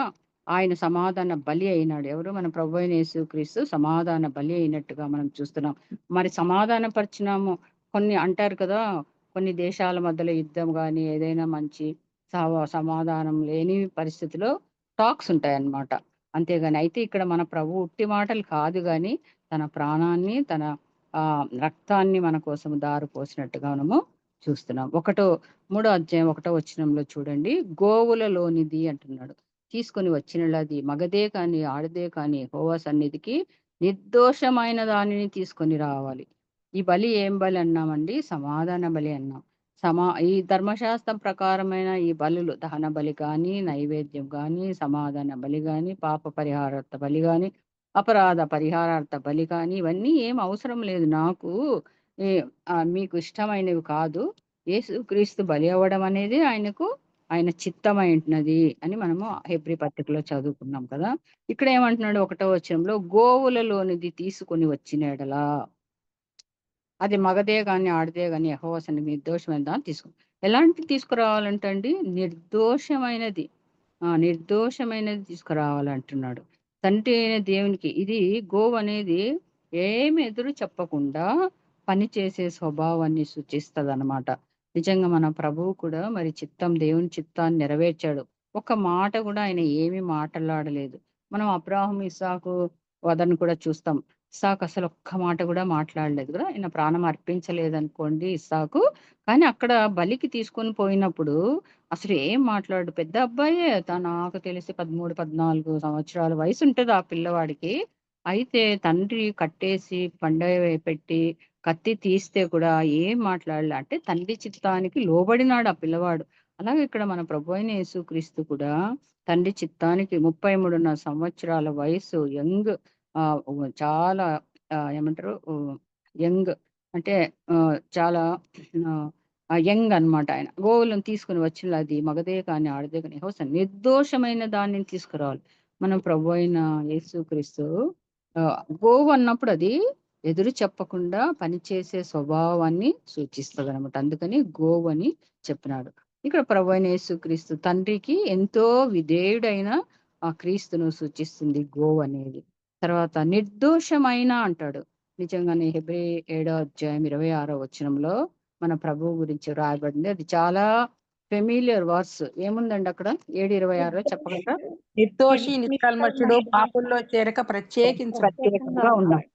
ఆయన సమాధాన బలి అయినాడు. ఎవరు? మన ప్రభు అయిన యేసుక్రీస్తు సమాధాన బలి అయినట్టుగా మనం చూస్తున్నాం. మరి సమాధాన పరిచినాము. కొన్ని అంటారు కదా, కొన్ని దేశాల మధ్యలో యుద్ధం కానీ ఏదైనా మంచి సమాధానం లేని పరిస్థితిలో టాక్స్ ఉంటాయన్నమాట. అంతేగాని అయితే ఇక్కడ మన ప్రభు ఉట్టి మాటలు కాదు, కానీ తన ప్రాణాన్ని, తన రక్తాన్ని మన కోసం దారి పోసినట్టుగా మనము చూస్తున్నాం. 3వ అధ్యాయం 1వ వచనంలో చూడండి, గోవులలోనిది అంటున్నాడు. తీసుకొని వచ్చినది మగదే కానీ ఆడదే కానీ యెహోవా సన్నిధికి నిర్దోషమైన దానిని తీసుకొని రావాలి. ఈ బలి ఏం బలి అన్నామండి? సమాధాన బలి అన్నాం. ఈ ధర్మశాస్త్రం ప్రకారమైన ఈ బలులు, దహన బలి కానీ, నైవేద్యం కానీ, సమాధాన బలి కానీ, పాప పరిహారార్థ బలి కానీ, అపరాధ పరిహారార్థ బలి కానీ, ఇవన్నీ ఏం అవసరం లేదు నాకు. మీకు ఇష్టమైనవి కాదు. యేసుక్రీస్తు బలి అవ్వడం అనేది ఆయన చిత్తమైనది అని మనము హెబ్రీ పత్రికలో చదువుకున్నాం కదా. ఇక్కడ ఏమంటున్నాడు 1వ వచనంలో, గోవులలోనిది తీసుకొని వచ్చిన ఎడలా, అది మగదే కానీ ఆడదే కానీ యెహోవా సన్నిధికి నిర్దోషమైన దాన్ని ఎలాంటి తీసుకురావాలంటండి? నిర్దోషమైనది తీసుకురావాలంటున్నాడు తండ్రి అయిన దేవునికి. ఇది గోవు అనేది ఏమి ఎదురు చెప్పకుండా పనిచేసే స్వభావాన్ని సూచిస్తుంది అన్నమాట. నిజంగా మన ప్రభువు కూడా మరి దేవుని చిత్తాన్ని నెరవేర్చాడు. ఒక మాట కూడా ఆయన ఏమీ మాట్లాడలేదు. మనం అబ్రాహాము ఇస్సాకు వదను కూడా చూస్తాం. ఇస్సాకు అసలు ఒక్క మాట కూడా మాట్లాడలేదు కదా. ఆయన ప్రాణం అర్పించలేదనుకోండి ఇస్సాకు, కానీ అక్కడ బలికి తీసుకొని పోయినప్పుడు అసలు ఏం మాట్లాడు. పెద్ద అబ్బాయే, నాకు తెలిసి 13-14 సంవత్సరాల వయసు ఉంటుంది ఆ పిల్లవాడికి. అయితే తండ్రి కట్టేసి పెట్టి కత్తి తీస్తే కూడా ఏం మాట్లాడలే. అంటే తండ్రి చిత్తానికి లోబడినాడు ఆ పిల్లవాడు. అలాగే ఇక్కడ మన ప్రభు అయిన యేసుక్రీస్తు కూడా తండ్రి చిత్తానికి 33 సంవత్సరాల వయసు, యంగ్, చాలా ఏమంటారు, యంగ్ అంటే చాలా యంగ్ అన్నమాట. ఆయన గోవులను తీసుకుని వచ్చిన, అది మగదే కానీ ఆడదే కానీ నిర్దోషమైన దాన్ని తీసుకురావాలి. మనం ప్రభు అయిన యేసుక్రీస్తు గోవు అన్నప్పుడు అది ఎదురు చెప్పకుండా పనిచేసే స్వభావాన్ని సూచిస్తుంది అనమాట. అందుకని గోవు అని చెప్పినాడు. ఇక్కడ ప్రభు అయిన యేసుక్రీస్తు తండ్రికి ఎంతో విధేయుడైన ఆ క్రీస్తును సూచిస్తుంది గోవు అనేది. తర్వాత నిర్దోషమైన అంటాడు. నిజంగానే హెబ్రీ 7వ అధ్యాయం 26వ వచనంలో మన ప్రభువు గురించి రాయబడింది. అది చాలా ఫెమిలియర్ వర్స్. ఏముందండి అక్కడ 7:26 చెప్పగలరా? నిర్దోషి నిష్కల్మషుడు పాపుల్లో చేరక ప్రత్యేకంగా ఉన్నాడు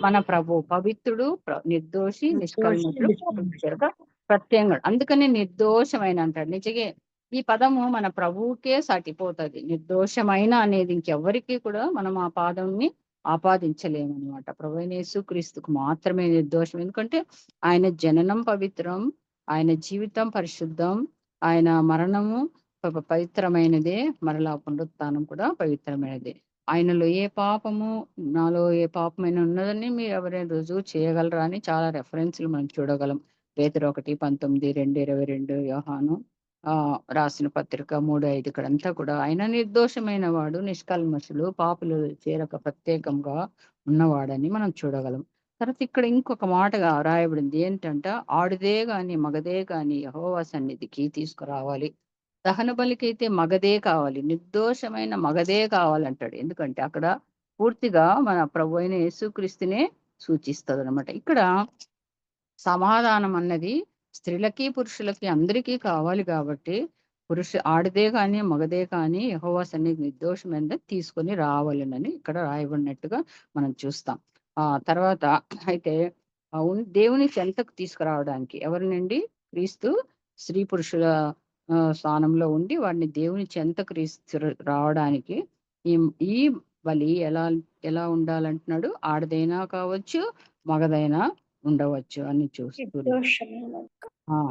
మన ప్రభు. పవిత్రుడు, నిర్దోషి, నిష్కల్మషుడు, చేరక ప్రత్యేకంగా. అందుకని నిర్దోషమైన అంటాడు. నిజంగా ఈ పదము మన ప్రభువుకే సాటిపోతుంది. నిర్దోషమైన అనేది ఇంకెవ్వరికి కూడా మనం ఆ పాదంని ఆపాదించలేమన్నమాట. ప్రభు అయిన యేసుక్రీస్తుకు మాత్రమే నిర్దోషం. ఎందుకంటే ఆయన జననం పవిత్రం, ఆయన జీవితం పరిశుద్ధం, ఆయన మరణము పవిత్రమైనదే, మరలా పునరుత్థానం కూడా పవిత్రమైనదే. ఆయనలో ఏ పాపము, నాలో ఏ పాపమైన ఉన్నదని మీరు ఎవరైనా రుజువు చేయగలరా అని చాలా రెఫరెన్స్లు మనం చూడగలం. పేతురు 1:19, 2:22, యోహాను రాసిన పత్రిక 3:5 ఇక్కడంతా కూడా ఆయన నిర్దోషమైన వాడు, నిష్కల్మషులు, పాపులు చేరక ప్రత్యేకంగా ఉన్నవాడని మనం చూడగలం. తర్వాత ఇక్కడ ఇంకొక మాటగా రాయబడింది ఏంటంటే, ఆడుదే గాని మగదే గాని యెహోవా సన్నిధికి తీసుకురావాలి. దహన బలికైతే మగదే కావాలి, నిర్దోషమైన మగదే కావాలంటాడు. ఎందుకంటే అక్కడ పూర్తిగా మన ప్రభు అయిన యేసుక్రీస్తునే సూచిస్తుంది అనమాట. ఇక్కడ సమాధానం అన్నది స్త్రీలకి పురుషులకి అందరికీ కావాలి కాబట్టి ఆడదే కానీ మగదే కానీ యెహోవా సన్నిధికి నిర్దోషమైన తీసుకొని రావాలనని ఇక్కడ రాయబడినట్టుగా మనం చూస్తాం. తర్వాత అయితే దేవుని చెంతకు తీసుకురావడానికి ఎవరినండి? క్రీస్తు స్త్రీ పురుషుల స్థానంలో ఉండి వాడిని దేవుని చెంతకు రావడానికి ఈ బలి ఎలా ఉండాలంటున్నాడు? ఆడదైనా కావచ్చు, మగదైనా ఉండవచ్చు అని చూస్తూ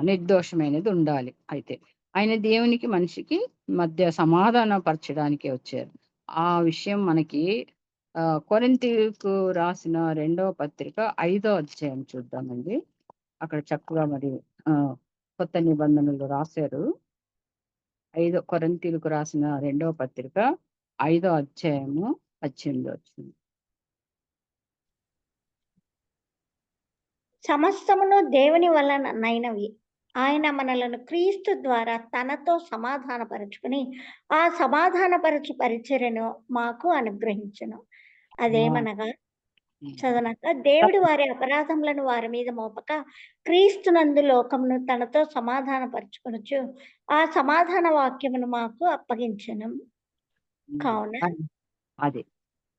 నిర్దోషమైనది ఉండాలి. అయితే ఆయన దేవునికి మనిషికి మధ్య సమాధాన పరచడానికి వచ్చారు. ఆ విషయం మనకి కొరింథీయులకు రాసిన 2వ పత్రిక 5వ అధ్యాయం చూద్దామండి. అక్కడ చక్కగా మరి కొత్త నిబంధనలు రాశారు. కొరింథీయులకు రాసిన 2వ పత్రిక 5వ అధ్యాయము 18 వచ్చింది. సమస్తమును దేవుని వలన నైనవి. ఆయన మనలను క్రీస్తు ద్వారా తనతో సమాధానపరచుకుని ఆ సమాధానపరచు పరిచర్యను మాకు అనుగ్రహించును. అదేమనగా చదవనక దేవుడు వారి అపరాధములను వారి మీద మోపక క్రీస్తునందు లోకమును తనతో సమాధానపరచుకొనుచు ఆ సమాధాన వాక్యమును మాకు అప్పగించను. కావున అదే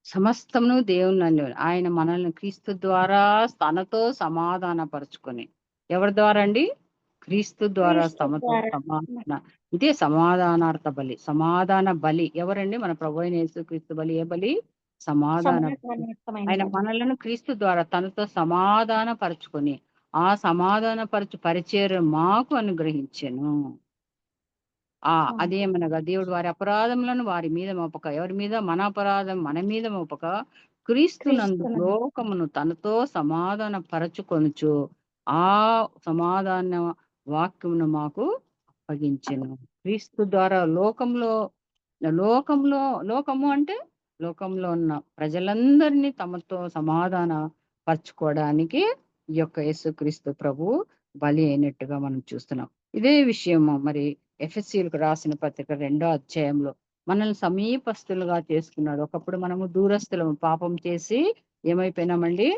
సమస్తమును దేవుని ఆయన మనల్ని క్రీస్తు ద్వారా తనతో సమాధానపరచుకొని, ఎవరి ద్వారా అండి? క్రీస్తు ద్వారా సమాధాన. ఇదే సమాధానార్థ బలి, సమాధాన బలి. ఎవరండి? మన ప్రభు అయిన యేసుక్రీస్తు బలి. ఏ బలి? సమాధాన. ఆయన మనలను క్రీస్తు ద్వారా తనతో సమాధాన పరచుకొని ఆ సమాధానపరచు పరిచర్య మాకు అనుగ్రహించెను. అదేమనగా దేవుడు వారి అపరాధములను వారి మీద మోపక, ఎవరి మీద? మన అపరాధం మన మీద మోపక, క్రీస్తునందు లోకమును తనతో సమాధాన పరచుకొనుచు ఆ సమాధాన వాక్యమును మాకు అప్పగించెను. క్రీస్తు ద్వారా లోకము అంటే లోకంలో ఉన్న ప్రజలందరినీ తమతో సమాధాన పరచుకోవడానికి ఈ యొక్క యేసుక్రీస్తు ప్రభు బలి అయినట్టుగా మనం చూస్తున్నాం. ఇదే విషయము మరి ఎఫెసీయులకు రాసిన పత్రిక 2వ అధ్యాయంలో మనల్ని సమీపస్తులుగా చేసుకున్నాడు. ఒకప్పుడు మనము దూరస్తులం, పాపం చేసి ఏమైపోయినామండి?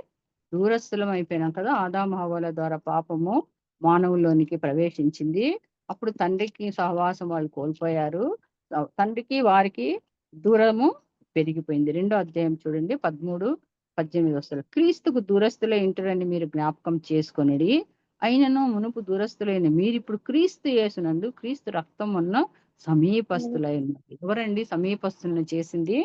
దూరస్తులం అయిపోయినాం కదా. ఆదాము హవ్వల ద్వారా పాపము మానవుల్లోనికి ప్రవేశించింది. అప్పుడు తండ్రికి సహవాసం వాళ్ళు కోల్పోయారు. తండ్రికి వారికి దూరము పెరిగిపోయింది. 2వ అధ్యాయం చూడండి, 13-18 వస్తారు. క్రీస్తుకు దూరస్తులై ఇంటరని మీరు జ్ఞాపకం చేసుకొనిడి, అయినను మునుపు దూరస్తులైన మీరు ఇప్పుడు క్రీస్తు యేసునందు క్రీస్తు రక్తం ఉన్న సమీపస్తులై ఉన్నారు. ఎవరండి సమీపస్తులను చేసింది?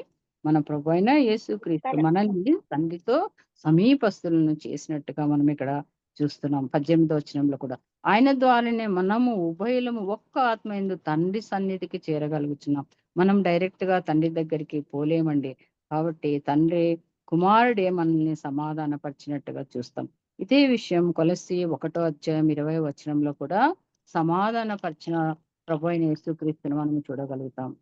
మన ప్రభు అయిన యేసు క్రీస్తు మనల్ని తండ్రితో సమీపస్తులను చేసినట్టుగా మనం ఇక్కడ చూస్తున్నాం. 18వ వచనంలో కూడా ఆయన ద్వారానే మనము ఉభయులము ఒక్క ఆత్మ యందు తండ్రి సన్నిధికి చేరగలుగుతున్నాం. మనం డైరెక్ట్ గా తండ్రి దగ్గరికి పోలేమండి. కాబట్టి తండ్రి కుమారుడే మనల్ని సమాధానపరిచినట్టుగా చూస్తాం. ఇదే విషయం కొలస్సీ 1వ అధ్యాయం 20వ వచనంలో కూడా సమాధానపరిచిన ప్రభు అయిన యేసుక్రీస్తుని మనం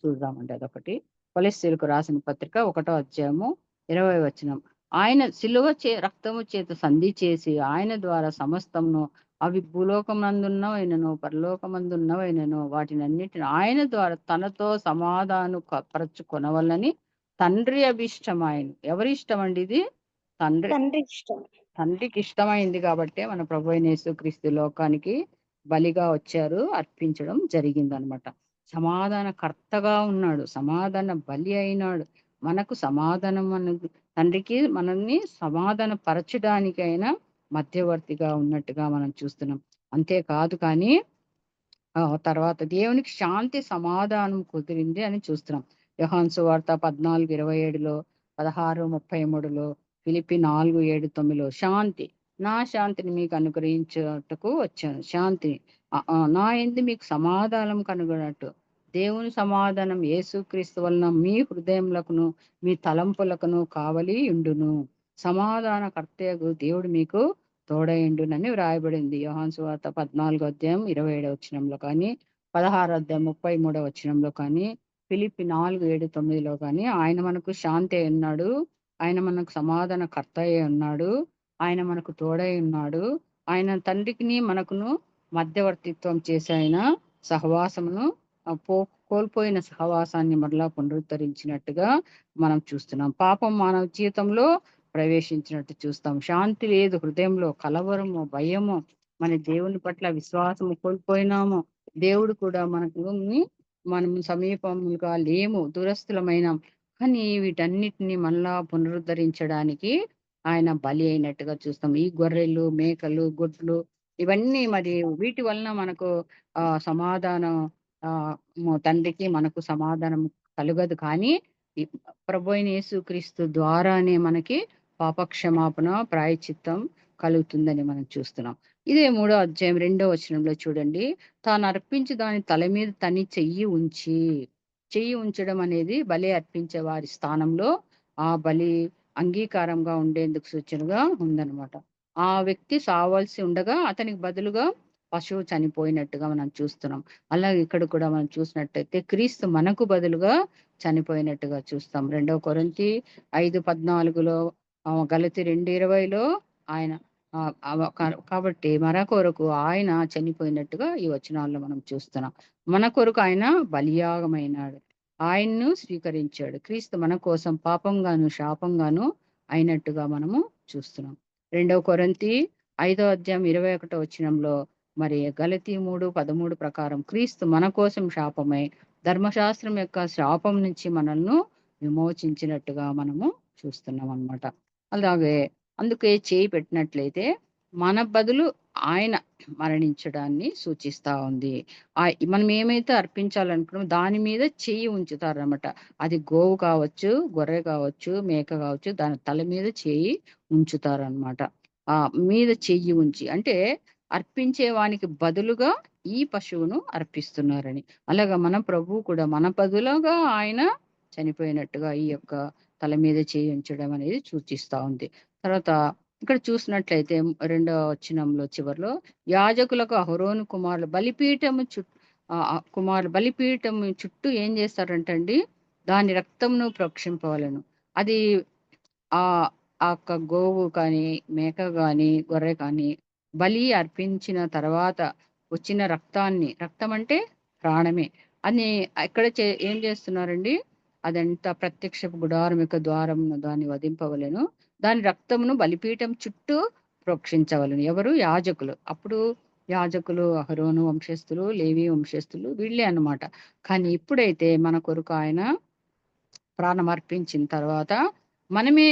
చూద్దామండి. అదొకటి కొలస్సీలకు రాసిన పత్రిక 1వ అధ్యాయము 20వ వచనం. ఆయన సిలువ రక్తము చేత సంధి చేసి ఆయన ద్వారా సమస్తమును, అవి భూలోకమందున్నవైనను పరలోకమందున్నవైనను వాటినన్నిటిని ఆయన ద్వారా తనతో సమాధాన పరచుకొనవలని తండ్రి అభిష్టమాయను. ఎవరి ఇష్టం అండి ఇది? తండ్రికి ఇష్టమైంది కాబట్టి మన ప్రభు అయిన యేసుక్రీస్తు లోకానికి బలిగా వచ్చారు, అర్పించడం జరిగింది అనమాట. సమాధాన కర్తగా ఉన్నాడు, సమాధాన బలి అయినాడు. మనకు సమాధానం తండ్రికి మనల్ని సమాధాన పరచడానికైనా మధ్యవర్తిగా ఉన్నట్టుగా మనం చూస్తున్నాం. అంతేకాదు కానీ తర్వాత దేవునికి శాంతి సమాధానం కుదిరింది అని చూస్తున్నాం. యోహాను సువార్త 14:27లో, 16:33లో, ఫిలిప్పి 4:7-9లో శాంతి, నా శాంతిని మీకు అనుగ్రహించుటకు వచ్చాను. శాంతిని నా యందు మీకు సమాధానం కనుగొనట్టు దేవుని సమాధానం యేసుక్రీస్తు వలన మీ హృదయములకును మీ తలంపులకును కావలి ఉండును. సమాధాన కర్తయగు దేవుడు మీకు తోడైండునని వ్రాయబడింది. యోహాను సువార్త 14వ అధ్యాయం 27వ వచనంలో కానీ, 16వ అధ్యాయం 33వ వచనంలో కానీ, ఫిలిప్పి 4:7-9లో కానీ ఆయన మనకు శాంతి అయి ఉన్నాడు, ఆయన మనకు సమాధాన కర్త అయి ఉన్నాడు, ఆయన మనకు తోడై ఉన్నాడు. ఆయన తండ్రికి మనకును మధ్యవర్తిత్వం చేసి ఆయన సహవాసమును కోల్పోయిన సహవాసాన్ని మరలా పునరుద్ధరించినట్టుగా మనం చూస్తున్నాం. పాపం మానవ జీవితంలో ప్రవేశించినట్టు చూస్తాం. శాంతి లేదు హృదయంలో, కలవరము, భయము, మన దేవుని పట్ల విశ్వాసము కోల్పోయినాము. దేవుడు కూడా మనం సమీపములుగా లేము, దూరస్థులమైనాం. కానీ వీటన్నిటిని మళ్ళా పునరుద్ధరించడానికి ఆయన బలి అయినట్టుగా చూస్తాం. ఈ గొర్రెలు, మేకలు, గొడ్లు ఇవన్నీ మరి వీటి వలన మనకు సమాధానం తండ్రికి మనకు సమాధానం కలుగదు. కానీ ప్రభు అయిన యేసుక్రీస్తు ద్వారానే మనకి పాపక్షమాపణ, ప్రాయశ్చిత్తం కలుగుతుందని మనం చూస్తున్నాం. ఇదే 3వ అధ్యాయం 2వ వచనంలో చూడండి, తాను అర్పించి దాని తల మీద తని చెయ్యి ఉంచడం అనేది బలి అర్పించే వారి స్థానంలో ఆ బలి అంగీకారంగా ఉండేందుకు సూచనగా ఉందన్నమాట. ఆ వ్యక్తి సావాల్సి ఉండగా అతనికి బదులుగా పశువు చనిపోయినట్టుగా మనం చూస్తున్నాం. అలాగే ఇక్కడ కూడా మనం చూసినట్టయితే క్రీస్తు మనకు బదులుగా చనిపోయినట్టుగా చూస్తాం. 2వ కొరింథీ 5:14లో, గలతీ 2:20లో ఆయన కాబట్టి మన కొరకు ఆయన చనిపోయినట్టుగా ఈ వచనాల్లో మనం చూస్తున్నాం. మన కొరకు ఆయన బలియాగమైనాడు, ఆయన్ను స్వీకరించాడు. క్రీస్తు మన కోసం పాపంగాను శాపంగాను అయినట్టుగా మనము చూస్తున్నాం. 2వ కొరింథీ 5వ అధ్యాయం 21వ వచనంలో మరి గలతీ 3:13 ప్రకారం క్రీస్తు మన కోసం శాపమై ధర్మశాస్త్రం యొక్క శాపం నుంచి మనల్ని విమోచించినట్టుగా మనము చూస్తున్నాం అన్నమాట. అలాగే అందుకే చేయి పెట్టినట్లయితే మన బదులు ఆయన మరణించడాన్ని సూచిస్తా ఉంది. మనం ఏమైతే అర్పించాలనుకున్నామో దాని మీద చెయ్యి ఉంచుతారన్నమాట. అది గోవు కావచ్చు, గొర్రె కావచ్చు, మేక కావచ్చు, దాని తల మీద చేయి ఉంచుతారనమాట. మీద చెయ్యి ఉంచి, అంటే అర్పించే వానికి బదులుగా ఈ పశువును అర్పిస్తున్నారని. అలాగా మన ప్రభువు కూడా మన బదులుగా ఆయన చనిపోయినట్టుగా ఈ యొక్క తల మీద చేయి ఉంచడం అనేది సూచిస్తా ఉంది. తర్వాత ఇక్కడ చూసినట్లయితే 2వ వచనంలో చివరిలో యాజకులకు అహరోను కుమారులు బలిపీఠం చుట్టూ ఏం చేస్తారంటండి, దాని రక్తంను ప్రోక్షింపవలను. అది ఆ యొక్క గోవు కానీ మేక కానీ గొర్రె కానీ బలి అర్పించిన తర్వాత వచ్చిన రక్తం అంటే ప్రాణమే అని ఇక్కడ ఏం చేస్తున్నారండి, అదంతా ప్రత్యక్ష గుడారం యొక్క ద్వారం దాన్ని వధింపవలను, దాని రక్తమును బలిపీఠం చుట్టూ ప్రోక్షించవలను. ఎవరు? యాజకులు. అప్పుడు యాజకులు అహరోను వంశస్థులు, లేవి వంశస్థులు వీళ్ళే అన్నమాట. కానీ ఇప్పుడైతే మన కొరకు ఆయన ప్రాణం అర్పించిన తర్వాత మనమే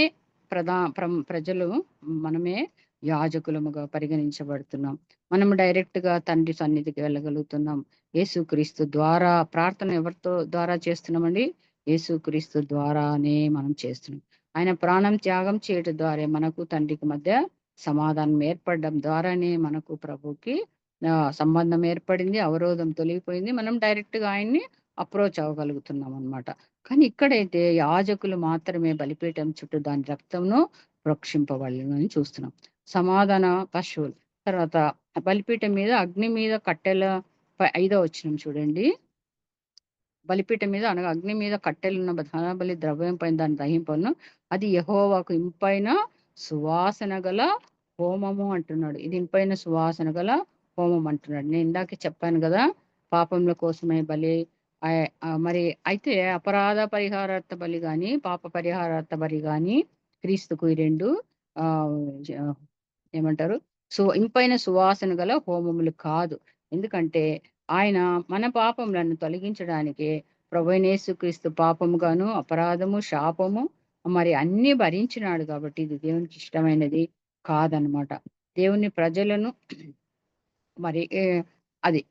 ప్రజలు మనమే యాజకులముగా పరిగణించబడుతున్నాం. మనం డైరెక్ట్ గా తండ్రి సన్నిధికి వెళ్ళగలుగుతున్నాం. యేసుక్రీస్తు ద్వారా. ప్రార్థన ఎవరితో ద్వారా చేస్తున్నామండి? యేసుక్రీస్తు ద్వారానే మనం చేస్తున్నాం. ఆయన ప్రాణం త్యాగం చేయడం ద్వారా మనకు తండ్రికి మధ్య సమాధానం ఏర్పడడం ద్వారానే మనకు ప్రభుకి సంబంధం ఏర్పడింది, అవరోధం తొలగిపోయింది. మనం డైరెక్ట్ గా ఆయన్ని అప్రోచ్ అవ్వగలుగుతున్నాం అన్నమాట. కానీ ఇక్కడైతే యాజకులు మాత్రమే బలిపీఠం చుట్టూ దాని రక్తంను ప్రోక్షింపవలను అని చూస్తున్నాం. సమాధాన పశువులు. తర్వాత బలిపీఠం మీద అగ్ని మీద కట్టెల 5వ వచనం చూడండి. బలిపీఠం మీద అనగా అగ్ని మీద కట్టెలున్న బలి ద్రవ్యం పైన దాన్ని దహింపను, అది యెహోవాకు ఇంపైన సువాసన గల హోమము అంటున్నాడు. ఇది ఇంపైన సువాసన గల హోమం అంటున్నాడు. నేను ఇందాకే చెప్పాను కదా, పాపముల కోసమే బలి. మరి అయితే అపరాధ పరిహారార్థ బలి గాని పాప పరిహారార్థ బలి గాని క్రీస్తుకు ఈ 2 ఏమంటారు ఇంపైన సువాసన గల హోమములు కాదు. ఎందుకంటే ఆయన మన పాపములను తొలగించడానికి ప్రభువైన యేసుక్రీస్తు పాపముగాను అపరాధము శాపము మరి అన్ని భరించినాడు. కాబట్టి ఇది దేవునికి ఇష్టమైనది కాదనమాట. దేవుని ప్రజలను మరి అది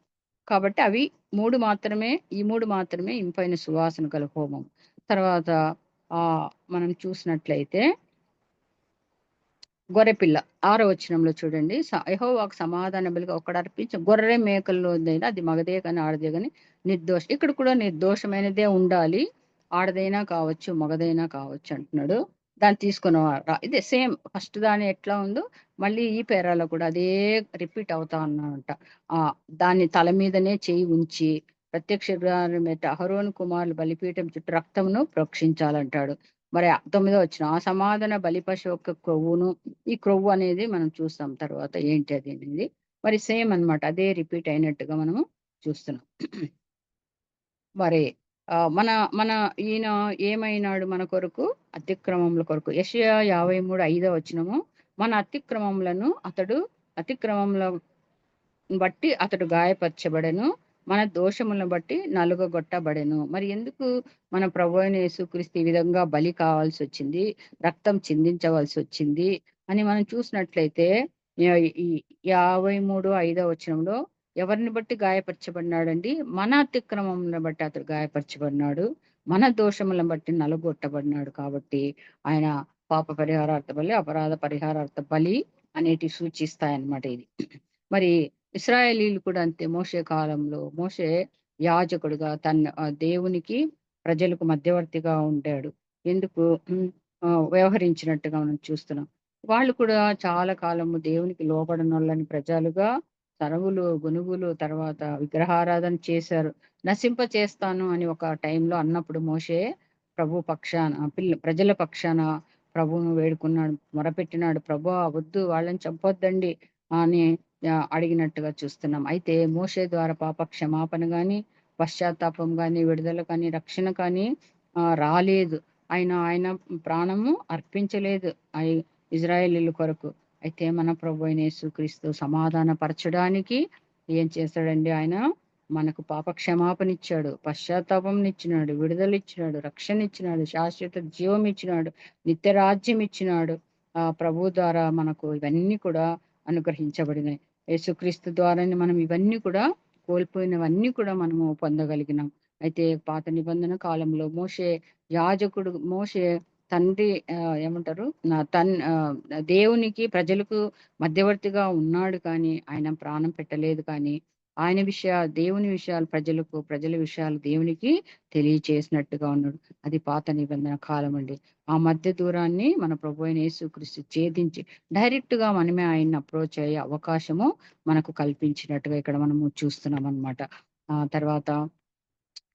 కాబట్టి అవి 3 మాత్రమే, ఈ 3 మాత్రమే ఇంపైన సువాసన గల హోమం. తర్వాత మనం చూసినట్లయితే గొర్రెపిల్ల 6వ వచనంలో చూడండి. యెహోవాకు సమాధాన బలిగా ఒకడు అర్పించ గొర్రె మేకల్లో అది మగదే కానీ ఆడదే కానీ నిర్దోషం. ఇక్కడ కూడా నిర్దోషమైనదే ఉండాలి, ఆడదైనా కావచ్చు మగదైనా కావచ్చు అంటున్నాడు. దాన్ని తీసుకున్న ఇదే సేమ్ ఫస్ట్ దాని ఎట్లా ఉందో మళ్ళీ ఈ పేరాలో కూడా అదే రిపీట్ అవుతా ఉన్నాడంట. దాన్ని తల మీదనే చేయి ఉంచి ప్రత్యక్ష అహరోను కుమారులు బలిపీఠం చుట్టూ రక్తమును ప్రోక్షించాలంటాడు. మరి 9వ వచనం ఆ సమాధాన బలి పశువు యొక్క క్రొవ్వును, ఈ క్రొవ్వు అనేది మనం చూస్తాం తర్వాత ఏంటి అది అనేది. మరి సేమ్ అన్నమాట, అదే రిపీట్ అయినట్టుగా మనము చూస్తున్నాం. మరి మన మన ఈయన ఏమైనాడు మన కొరకు? అతిక్రమముల కొరకు. యెషయా 53:5 వచనము మన అతిక్రమములను బట్టి అతడు గాయపరచబడెను, మన దోషములను బట్టి నలుగగొట్టబడెను. మరి ఎందుకు మన ప్రభువైన యేసుక్రీస్తు ఈ విధంగా బలి కావాల్సి వచ్చింది, రక్తం చిందించవలసి వచ్చింది అని మనం చూసినట్లయితే 53:5 వచనంలో ఎవరిని బట్టి గాయపరచబడినాడండి? మన అతిక్రమములను బట్టి అతడు గాయపరచబడినాడు, మన దోషములను బట్టి నలుగొట్టబడినాడు. కాబట్టి ఆయన పాప పరిహారార్థ బలి, అపరాధ పరిహారార్థ బలి అనేటివి సూచిస్తాయన్నమాట ఇది. మరి ఇశ్రాయేలీలు కూడా అంతే. మోషే కాలంలో మోషే యాజకుడుగా తన దేవునికి ప్రజలకు మధ్యవర్తిగా ఉంటాడు. ఎందుకు వ్యవహరించినట్టుగా మనం చూస్తున్నాం. వాళ్ళు కూడా చాలా కాలము దేవునికి లోబడనొల్లని ప్రజలుగా సరవులు గునుగులు తర్వాత విగ్రహారాధన చేశారు. నశింప చేస్తాను అని ఒక టైంలో అన్నప్పుడు మోషే ప్రభు పక్షాన ప్రజల పక్షాన ప్రభువును వేడుకున్నాడు, మొరపెట్టినాడు. ప్రభు వద్దు, వాళ్ళని చంపొద్దండి అని అడిగినట్టుగా చూస్తున్నాం. అయితే మోషే ద్వారా పాప క్షమాపణ గాని పశ్చాత్తాపం గాని విడుదల కానీ రక్షణ కానీ రాలేదు. ఆయన ప్రాణము అర్పించలేదు ఇజ్రాయేలీల కొరకు. అయితే మన ప్రభు అయిన యేసుక్రీస్తు సమాధాన పరచడానికి ఏం చేశాడండి? ఆయన మనకు పాప క్షమాపణ ఇచ్చాడు, పశ్చాత్తాపం ఇచ్చినాడు, విడుదల ఇచ్చినాడు, రక్షణ ఇచ్చినాడు, శాశ్వత జీవం ఇచ్చినాడు, నిత్య రాజ్యం ఇచ్చినాడు. ప్రభు ద్వారా మనకు ఇవన్నీ కూడా అనుగ్రహించబడినాయి. యేసుక్రీస్తు ద్వారానే మనం ఇవన్నీ కూడా కోల్పోయినవన్నీ కూడా మనము పొందగలిగినాం. అయితే పాత నిబంధన కాలంలో మోషే తండ్రి ఏమంటారు దేవునికి ప్రజలకు మధ్యవర్తిగా ఉన్నాడు, కానీ ఆయన ప్రాణం పెట్టలేదు. కానీ ఆయన దేవుని విషయాలు ప్రజల విషయాలు దేవునికి తెలియచేసినట్టుగా ఉన్నాడు. అది పాత నిబంధన కాలం అండి. ఆ మధ్య దూరాన్ని మన ప్రభు అయిన యేసుక్రీస్తు ఛేదించి డైరెక్ట్ గా మనమే ఆయన అప్రోచ్ అయ్యే అవకాశము మనకు కల్పించినట్టుగా ఇక్కడ మనము చూస్తున్నాం అన్నమాట. తర్వాత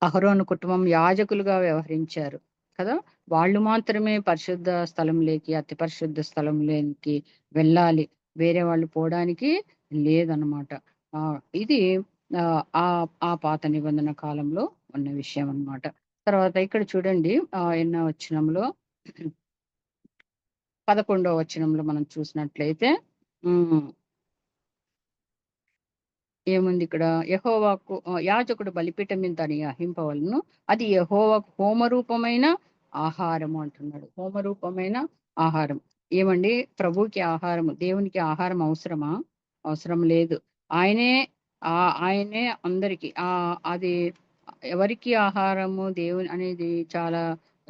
అహరోను కుటుంబం యాజకులుగా వ్యవహరించారు కదా. వాళ్ళు మాత్రమే పరిశుద్ధ స్థలంలోకి, అతి పరిశుద్ధ స్థలంలోకి వెళ్ళాలి, వేరే వాళ్ళు పోవడానికి లేదన్నమాట. ఇది ఆ పాత నిబంధన కాలంలో ఉన్న విషయం అన్నమాట. తర్వాత ఇక్కడ చూడండి, ఎన్నో వచనంలో 11వ వచనంలో మనం చూసినట్లయితే ఏముంది ఇక్కడ, యెహోవాకు యాజకుడు బలిపీఠం మీద దాన్ని అహింపవలను, అది యెహోవాకు హోమరూపమైన ఆహారము అంటున్నాడు. హోమరూపమైన ఆహారం ఏమండి? ప్రభుకి ఆహారం, దేవునికి ఆహారం అవసరమా? అవసరం లేదు. ఆయనే అందరికి అది ఎవరికి ఆహారము దేవుని అనేది చాలా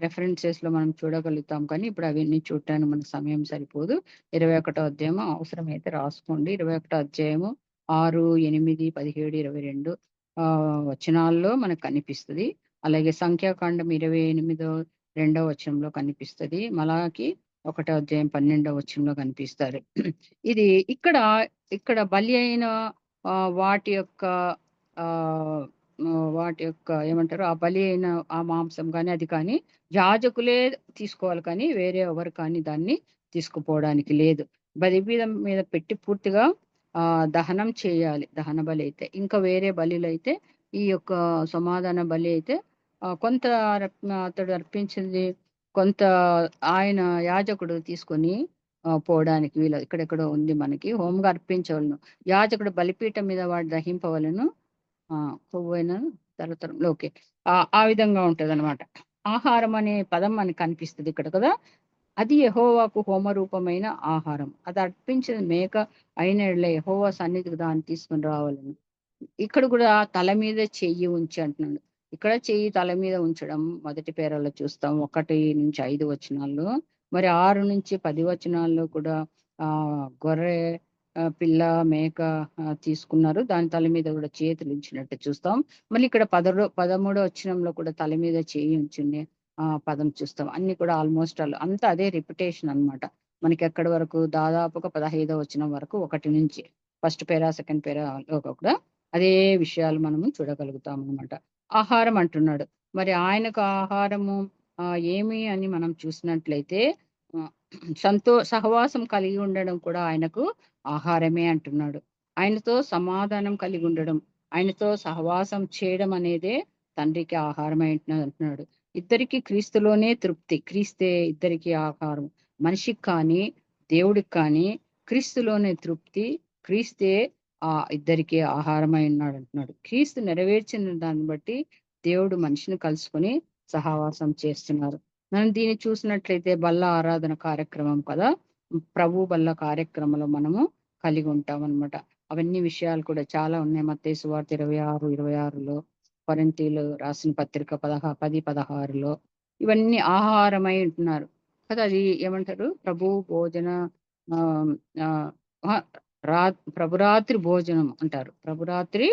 రెఫరెన్సెస్ లో మనం చూడగలుగుతాం, కానీ ఇప్పుడు అవన్నీ చూడటానికి మన సమయం సరిపోదు. 21వ అధ్యాయం అవసరమైతే రాసుకోండి. 21వ అధ్యాయము 6, 8, 17, 22 వచనాల్లో మనకు కనిపిస్తుంది. అలాగే సంఖ్యాకాండం 28వ వచనంలో కనిపిస్తుంది. మలాకి 1వ అధ్యాయం 12వ వచనంలో కనిపిస్తారు. ఇది ఇక్కడ బలి అయిన వాటి యొక్క ఏమంటారు, ఆ బలి అయిన ఆ మాంసం కానీ అది కానీ యాజకులే తీసుకోవాలి, కానీ వేరే ఎవరు కానీ దాన్ని తీసుకుపోవడానికి లేదు. బలిపీఠం మీద పెట్టి పూర్తిగా దహనం చేయాలి. దహన బలి అయితే, ఇంకా వేరే బలిలు అయితే, ఈ యొక్క సమాధాన బలి అయితే కొంత అతడు అర్పించింది, కొంత ఆయన యాజకుడు తీసుకొని పోవడానికి వీలు. ఇక్కడెక్కడో ఉంది మనకి, హోంగా అర్పించవలను, యాజకుడు బలిపీఠం మీద వాడు దహింపవలను, కొవ్వైన తరతరంలో. ఓకే, ఆ విధంగా ఉంటది అనమాట. ఆహారం అనే పదం మనకి కనిపిస్తుంది ఇక్కడ కదా. అది యెహోవాకు హోమరూపమైన ఆహారం. అది అర్పించిన మేక అయిన యెహోవా సన్నిధికి దాన్ని తీసుకుని రావాలని. ఇక్కడ కూడా తల మీద చెయ్యి ఉంచి అంటున్నాడు. ఇక్కడ చెయ్యి తల మీద ఉంచడం మొదటి పేరాలో చూస్తాం, 1 నుంచి 5 వచనాల్లో. మరి 6 నుంచి 10 వచనాల్లో కూడా గొర్రె పిల్ల మేక తీసుకున్నారు, దాని తల మీద కూడా చేతులు ఉంచినట్టు చూస్తాం. మళ్ళీ ఇక్కడ 13వ వచనంలో కూడా తల మీద చేయి ఉంచింది పదం చూస్తాం. అన్ని కూడా ఆల్మోస్ట్ అంతా అదే రిపిటేషన్ అన్నమాట. మనకి ఎక్కడి వరకు, దాదాపుగా 15వ వచనం వరకు, 1 నుంచి ఫస్ట్ పేరా సెకండ్ పేరాలో కూడా అదే విషయాలు మనము చూడగలుగుతాం అన్నమాట. ఆహారం అంటున్నాడు. మరి ఆయనకు ఆహారము ఏమి అని మనం చూసినట్లయితే సహవాసం కలిగి ఉండడం కూడా ఆయనకు ఆహారమే అంటున్నాడు. ఆయనతో సమాధానం కలిగి ఉండడం, ఆయనతో సహవాసం చేయడం అనేదే తండ్రికి ఆహారమై అంటున్నాడు. ఇద్దరికి క్రీస్తులోనే తృప్తి. క్రీస్తే ఇద్దరికి ఆహారం. మనిషికి కానీ దేవుడికి కానీ క్రీస్తులోనే తృప్తి. క్రీస్తే ఇద్దరికి ఆహారమై ఉన్నాడు అంటున్నాడు. క్రీస్తు నెరవేర్చిన దాన్ని బట్టి దేవుడు మనిషిని కలుసుకొని సహవాసం చేస్తున్నారు. మనం దీన్ని చూసినట్లయితే బల్ల ఆరాధన కార్యక్రమం కదా, ప్రభు బల్ల కార్యక్రమంలో మనము కలిగి ఉంటాం అన్నమాట. అవన్నీ విషయాలు కూడా చాలా ఉన్నాయి. మత్తయి సువార్త 26:26లో, కొరింథీయులు రాసిన పత్రిక 10:16లో ఇవన్నీ ఆహారమై ఉంటున్నారు కదా. అది ఏమంటారు, ప్రభురాత్రి భోజనం అంటారు. ప్రభురాత్రి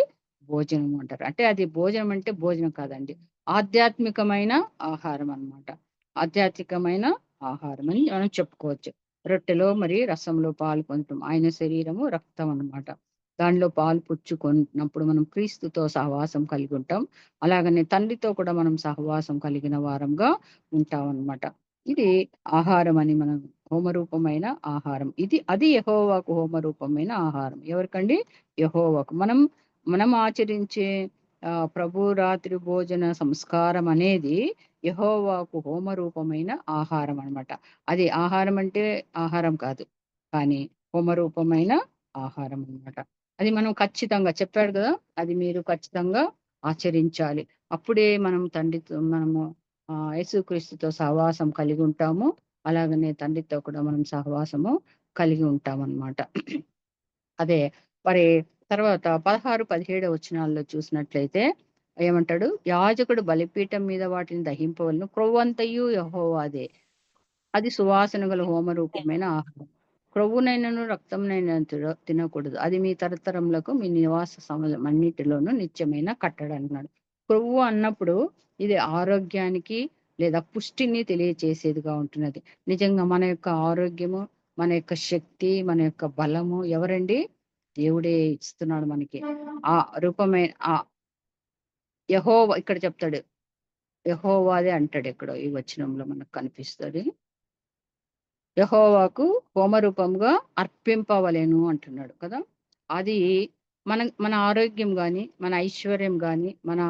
భోజనం అంటారు. అంటే అది భోజనం అంటే భోజనం కాదండి, ఆధ్యాత్మికమైన ఆహారం అన్నమాట. ఆధ్యాత్మికమైన ఆహారం అని మనం చెప్పుకోవచ్చు. రొట్టెలో మరి రసంలో పాలు పొందటం ఆయన శరీరము రక్తం అన్నమాట. దానిలో పాలు పుచ్చుకున్నప్పుడు మనం క్రీస్తుతో సహవాసం కలిగి ఉంటాం. అలాగనే తండ్రితో కూడా మనం సహవాసం కలిగిన వారంగా ఉంటాం అన్నమాట. ఇది ఆహారం అని మనం, హోమరూపమైన ఆహారం అది యెహోవాకు హోమరూపమైన ఆహారం. ఎవరికండి? యెహోవాకు. మనం ఆచరించే ప్రభు రాత్రి భోజన సంస్కారం అనేది యెహోవాకు హోమరూపమైన ఆహారం అన్నమాట. అది ఆహారం అంటే ఆహారం కాదు, కానీ హోమరూపమైన ఆహారం అన్నమాట. అది మనం ఖచ్చితంగా చెప్పాడు కదా, అది మీరు ఖచ్చితంగా ఆచరించాలి. అప్పుడే మనం మనము యేసుక్రీస్తుతో సహవాసం కలిగి ఉంటాము. అలాగనే తండ్రితో కూడా మనం సహవాసము కలిగి ఉంటాం అన్నమాట. అదే మరి తర్వాత 16, 17 వచనాల్లో చూసినట్లయితే ఏమంటాడు, యాజకుడు బలిపీఠం మీద వాటిని దహింపవలను, క్రొవ్వంతయు యెహోవాదే. అది సువాసన గల హోమరూపమైన ఆహారం. క్రొవ్వునైనను రక్తంనైనా తినకూడదు. అది మీ తరతరములకు మీ నివాస సమయం అన్నిటిలోనూ నిత్యమైన కట్టడి అన్నాడు. క్రొవ్వు అన్నప్పుడు ఇది ఆరోగ్యానికి లేదా పుష్టిని తెలియచేసేదిగా ఉంటున్నది. నిజంగా మన యొక్క ఆరోగ్యము, మన యొక్క శక్తి, మన యొక్క బలము ఎవరండి? దేవుడే ఇస్తున్నాడు మనకి. ఆ రూపమైన ఆ యెహోవా ఇక్కడ చెప్తాడు, యెహోవాదే అంటాడు. ఇక్కడ ఈ వచనంలో మనకు కనిపిస్తుంది. యెహోవాకు హోమరూపంగా అర్పింపవలెను అంటున్నాడు కదా. అది మన ఆరోగ్యం గాని, మన ఐశ్వర్యం గాని, మన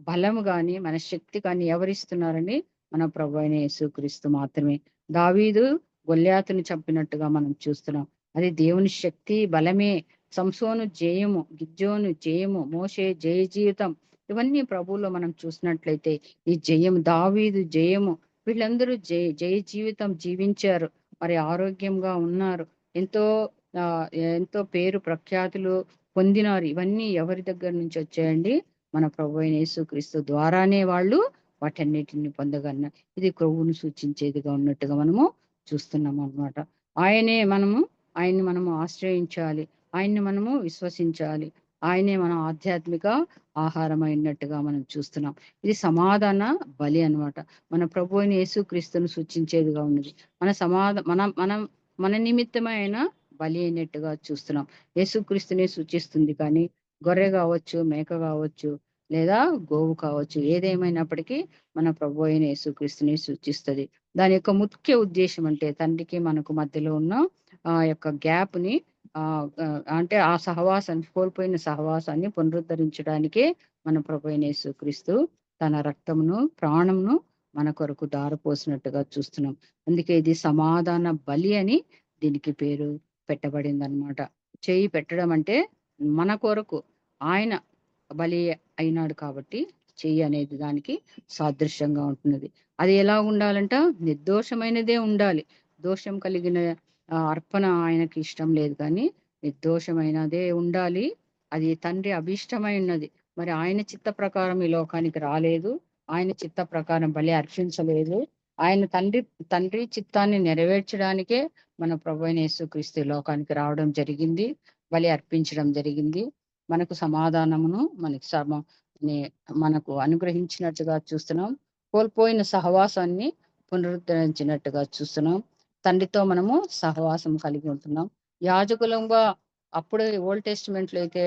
బలము గాని, మన శక్తి కానీ ఎవరిస్తున్నారని? మన ప్రభువైన యేసుక్రీస్తు మాత్రమే. దావీదు గొల్యాతుని చంపినట్టుగా మనం చూస్తున్నాం. అది దేవుని శక్తి బలమే. సంసోను జయము, గిద్యోను జయము, మోషే జయ జీవితం, ఇవన్నీ ప్రభువులో మనం చూసినట్లయితే ఈ జయము, దావీదు జయము, వీళ్ళందరూ జయ జీవితం జీవించారు. మరి ఆరోగ్యంగా ఉన్నారు. ఎంతో పేరు ప్రఖ్యాతులు పొందినారు. ఇవన్నీ ఎవరి దగ్గర నుంచి వచ్చాయండి? మన ప్రభువైన యేసుక్రీస్తు ద్వారానే వాళ్ళు వాటన్నిటిని పొందగలరు. ఇది క్రొవ్వును సూచించేదిగా ఉన్నట్టుగా మనము చూస్తున్నాం అన్నమాట. ఆయన్ని మనము ఆశ్రయించాలి, ఆయన్ని మనము విశ్వసించాలి. ఆయనే మన ఆధ్యాత్మిక ఆహారం అయినట్టుగా మనం చూస్తున్నాం. ఇది సమాధాన బలి అన్నమాట. మన ప్రభువైన యేసుక్రీస్తును సూచించేదిగా ఉన్నది. మన నిమిత్తమైన బలి అయినట్టుగా చూస్తున్నాం. యేసుక్రీస్తునే సూచిస్తుంది. కానీ గొర్రె కావచ్చు, మేక కావచ్చు, లేదా గోవు కావచ్చు, ఏదేమైనప్పటికీ మన ప్రభువైన యేసుక్రీస్తుని సూచిస్తుంది. దాని యొక్క ముఖ్య ఉద్దేశం అంటే తండ్రికి మనకు మధ్యలో ఉన్న ఆ యొక్క గ్యాప్ ని అంటే ఆ సహవాసాన్ని, కోల్పోయిన సహవాసాన్ని పునరుద్ధరించడానికే మన ప్రభువైన యేసుక్రీస్తు తన రక్తమును, ప్రాణమును మన కొరకు దారపోసినట్టుగా చూస్తున్నాం. అందుకే ఇది సమాధాన బలి అని దీనికి పేరు పెట్టబడింది అన్నమాట. చేయి పెట్టడం అంటే మన కొరకు ఆయన బలి అయినాడు కాబట్టి చెయ్యి అనేది దానికి సాదృశ్యంగా ఉంటున్నది. అది ఎలా ఉండాలంట? నిర్దోషమైనదే ఉండాలి. దోషం కలిగిన అర్పణ ఆయనకి ఇష్టం లేదు, కానీ నిర్దోషమైనదే ఉండాలి. అది తండ్రి అభిష్టమై ఉన్నది. మరి ఆయన చిత్త ప్రకారం ఈ లోకానికి రాలేదు, ఆయన చిత్త ప్రకారం బలి అర్పించలేదు. ఆయన తండ్రి చిత్తాన్ని నెరవేర్చడానికే మన ప్రభువైన యేసుక్రీస్తు లోకానికి రావడం జరిగింది, బలి అర్పించడం జరిగింది. మనకు సమాధానమును మనకు అనుగ్రహించినట్టుగా చూస్తున్నాం. కోల్పోయిన సహవాసాన్ని పునరుద్ధరించినట్టుగా చూస్తున్నాం. తండ్రితో మనము సహవాసం కలిగి ఉంటున్నాం. యాజకులంగా అప్పుడు ఓల్డ్ టెస్టిమెంట్ లో అయితే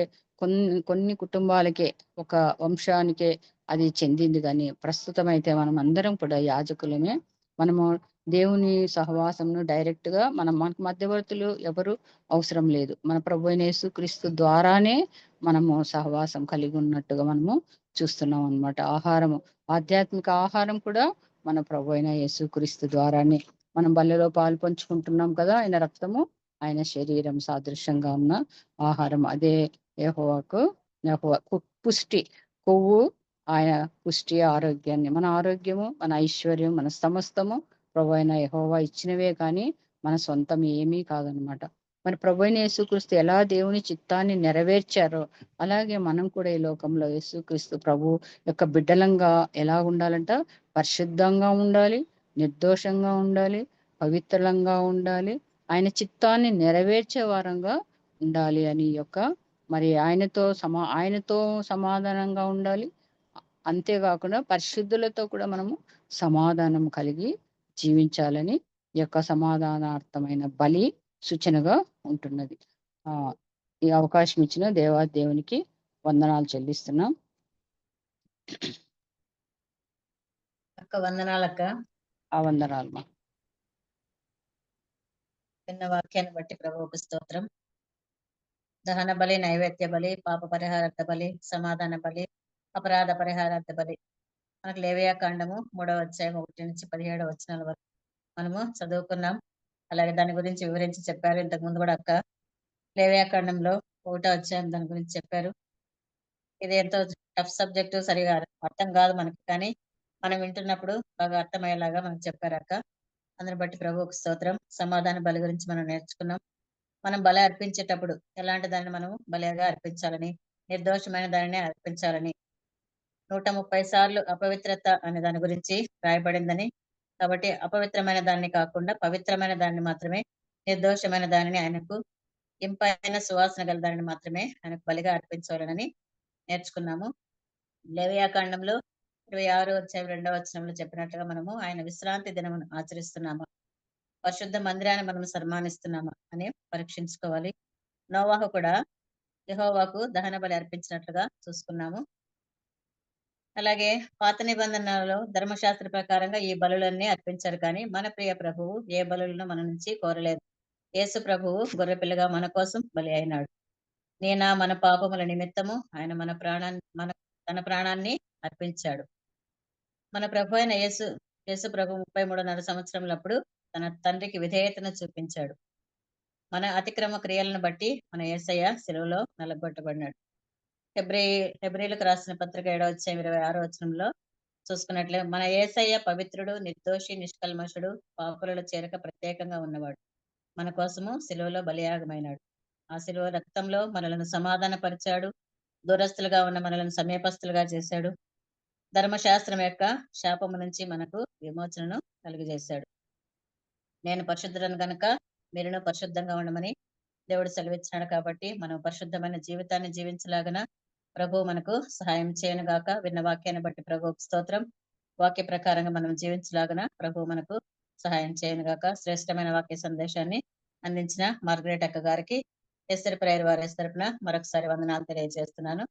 కొన్ని కుటుంబాలకే, ఒక వంశానికే అది చెందింది. కానీ ప్రస్తుతం అయితే మనం అందరం కూడా యాజకులమే. మనము దేవుని సహవాసంను డైరెక్ట్ గా మనకు మధ్యవర్తులు ఎవరు అవసరం లేదు. మన ప్రభువైన యేసుక్రీస్తు ద్వారానే మనము సహవాసం కలిగి ఉన్నట్టుగా మనము చూస్తున్నాం అన్నమాట. ఆహారము, ఆధ్యాత్మిక ఆహారం కూడా మన ప్రభువైన యేసుక్రీస్తు ద్వారానే. మనం బలిలో పాలు పంచుకుంటున్నాం కదా. ఆయన రక్తము, ఆయన శరీరం సాదృశ్యంగా ఉన్న ఆహారం. అదే యెహోవా పుష్టి, కొవ్వు ఆయన పుష్టి, ఆరోగ్యాన్ని, మన ఆరోగ్యము, మన ఐశ్వర్యం, మన సమస్తము ప్రభువైన యెహోవా ఇచ్చినవే కానీ మన సొంతం ఏమీ కాదనమాట. మరి ప్రభువైన యేసుక్రీస్తు ఎలా దేవుని చిత్తాన్ని నెరవేర్చారో అలాగే మనం కూడా ఈ లోకంలో యేసుక్రీస్తు ప్రభు యొక్క బిడ్డలంగా ఎలా ఉండాలంట? పరిశుద్ధంగా ఉండాలి, నిర్దోషంగా ఉండాలి, పవిత్రంగా ఉండాలి, ఆయన చిత్తాన్ని నెరవేర్చే వారంగా ఉండాలి అని మరి ఆయనతో సమాధానంగా ఉండాలి. అంతేకాకుండా పరిశుద్ధులతో కూడా మనము సమాధానం కలిగి జీవించాలని ఈ యొక్క సమాధానార్థమైన బలి సూచనగా ఉంటున్నది. ఈ అవకాశం ఇచ్చిన దేవునికి వందనాలు చెల్లిస్తున్నాం. వందనాలక్క. ఆ వందనాలు మా చిన్న వాక్యాన్ని బట్టి ప్రభువుకు స్తోత్రం. దహన బలి, నైవేద్య బలి, పాప పరిహారార్థ బలి, సమాధాన బలి, అపరాధ పరిహారార్థ బలి, మనకు లేవియా కాండము 3వ అధ్యాయం 1 నుంచి 17వ వచనాల వరకు మనము చదువుకున్నాం. అలాగే దాని గురించి వివరించి చెప్పారు ఇంతకు ముందు కూడా అక్క. లేవియా కాండంలో 1వ అధ్యాయం దాని గురించి చెప్పారు. ఇది ఎంతో టఫ్ సబ్జెక్టు, సరిగా అర్థం కాదు మనకి, కానీ మనం వింటున్నప్పుడు బాగా అర్థమయ్యేలాగా మనకు చెప్పారు అక్క. అందుని బట్టి ప్రభువుకు స్తోత్రం. సమాధాన బలి గురించి మనం నేర్చుకున్నాం. మనం బలి అర్పించేటప్పుడు ఎలాంటి దాన్ని మనము బలిగా అర్పించాలని, నిర్దోషమైన దానిని అర్పించాలని, 130 సార్లు అపవిత్రత అనే దాని గురించి రాయబడిందని, కాబట్టి అపవిత్రమైన దాన్ని కాకుండా పవిత్రమైన దాన్ని మాత్రమే, నిర్దోషమైన దానిని, ఆయనకు ఇంపైన సువాసన గల దానిని మాత్రమే ఆయనకు బలిగా అర్పించవాలని నేర్చుకున్నాము. లేవియాకాండంలో 26వ అధ్యాయం 2వ వచనంలో చెప్పినట్లుగా మనము ఆయన విశ్రాంతి దినమును ఆచరిస్తున్నాము, పరిశుద్ధ మందిరాన్ని మనం సన్మానిస్తున్నామా అని పరీక్షించుకోవాలి. నోవాహు కూడా యెహోవాకు దహన బలి అర్పించినట్లుగా చూసుకున్నాము. అలాగే పాత నిబంధనలో ధర్మశాస్త్ర ప్రకారంగా ఈ బలులన్నీ అర్పించారు, కానీ మన ప్రియ ప్రభువు ఏ బలులను మన నుంచి కోరలేదు. యేసు ప్రభువు గొర్రెపిల్లగా మన కోసం బలి అయినాడు. మన పాపముల నిమిత్తము ఆయన తన ప్రాణాన్ని అర్పించాడు. మన ప్రభు అయిన యేసు ప్రభు 33.5 సంవత్సరములప్పుడు తన తండ్రికి విధేయతను చూపించాడు. మన అతిక్రమ క్రియలను బట్టి మన యేసయ్య శిలువలో నలగొట్టబడినాడు. హెబ్రీలకు రాసిన పత్రిక 7వ అధ్యాయం 26వ వచనంలో చూసుకున్నట్లే మన యేసయ్య పవిత్రుడు, నిర్దోషి, నిష్కల్మషుడు, పాపులలో చేరక ప్రత్యేకంగా ఉన్నవాడు. మన కోసము శిలువలో బలియాగమైనాడు. ఆ శిలువ రక్తంలో మనలను సమాధానపరిచాడు. దూరస్తులుగా ఉన్న మనలను సమీపస్తులుగా చేశాడు. ధర్మశాస్త్రం యొక్క శాపము నుంచి మనకు విమోచనను కలుగజేశాడు. నేను పరిశుద్ధులను గనుక మీరును పరిశుద్ధంగా ఉండమని దేవుడు సెలవిచ్చినాడు. కాబట్టి మనం పరిశుద్ధమైన జీవితాన్ని జీవించలాగన ప్రభు మనకు సహాయం చేయను గాక. విన్న వాక్యాన్ని బట్టి ప్రభువుకు స్తోత్రం. వాక్య ప్రకారంగా మనం జీవించలాగన ప్రభు మనకు సహాయం చేయను గాక. శ్రేష్టమైన వాక్య సందేశాన్ని అందించిన మార్గరెట్ అక్క గారికి ఎస్తర్ ప్రేయర్ వారి తరపున మరొకసారి వందనాలు తెలియజేస్తున్నాను.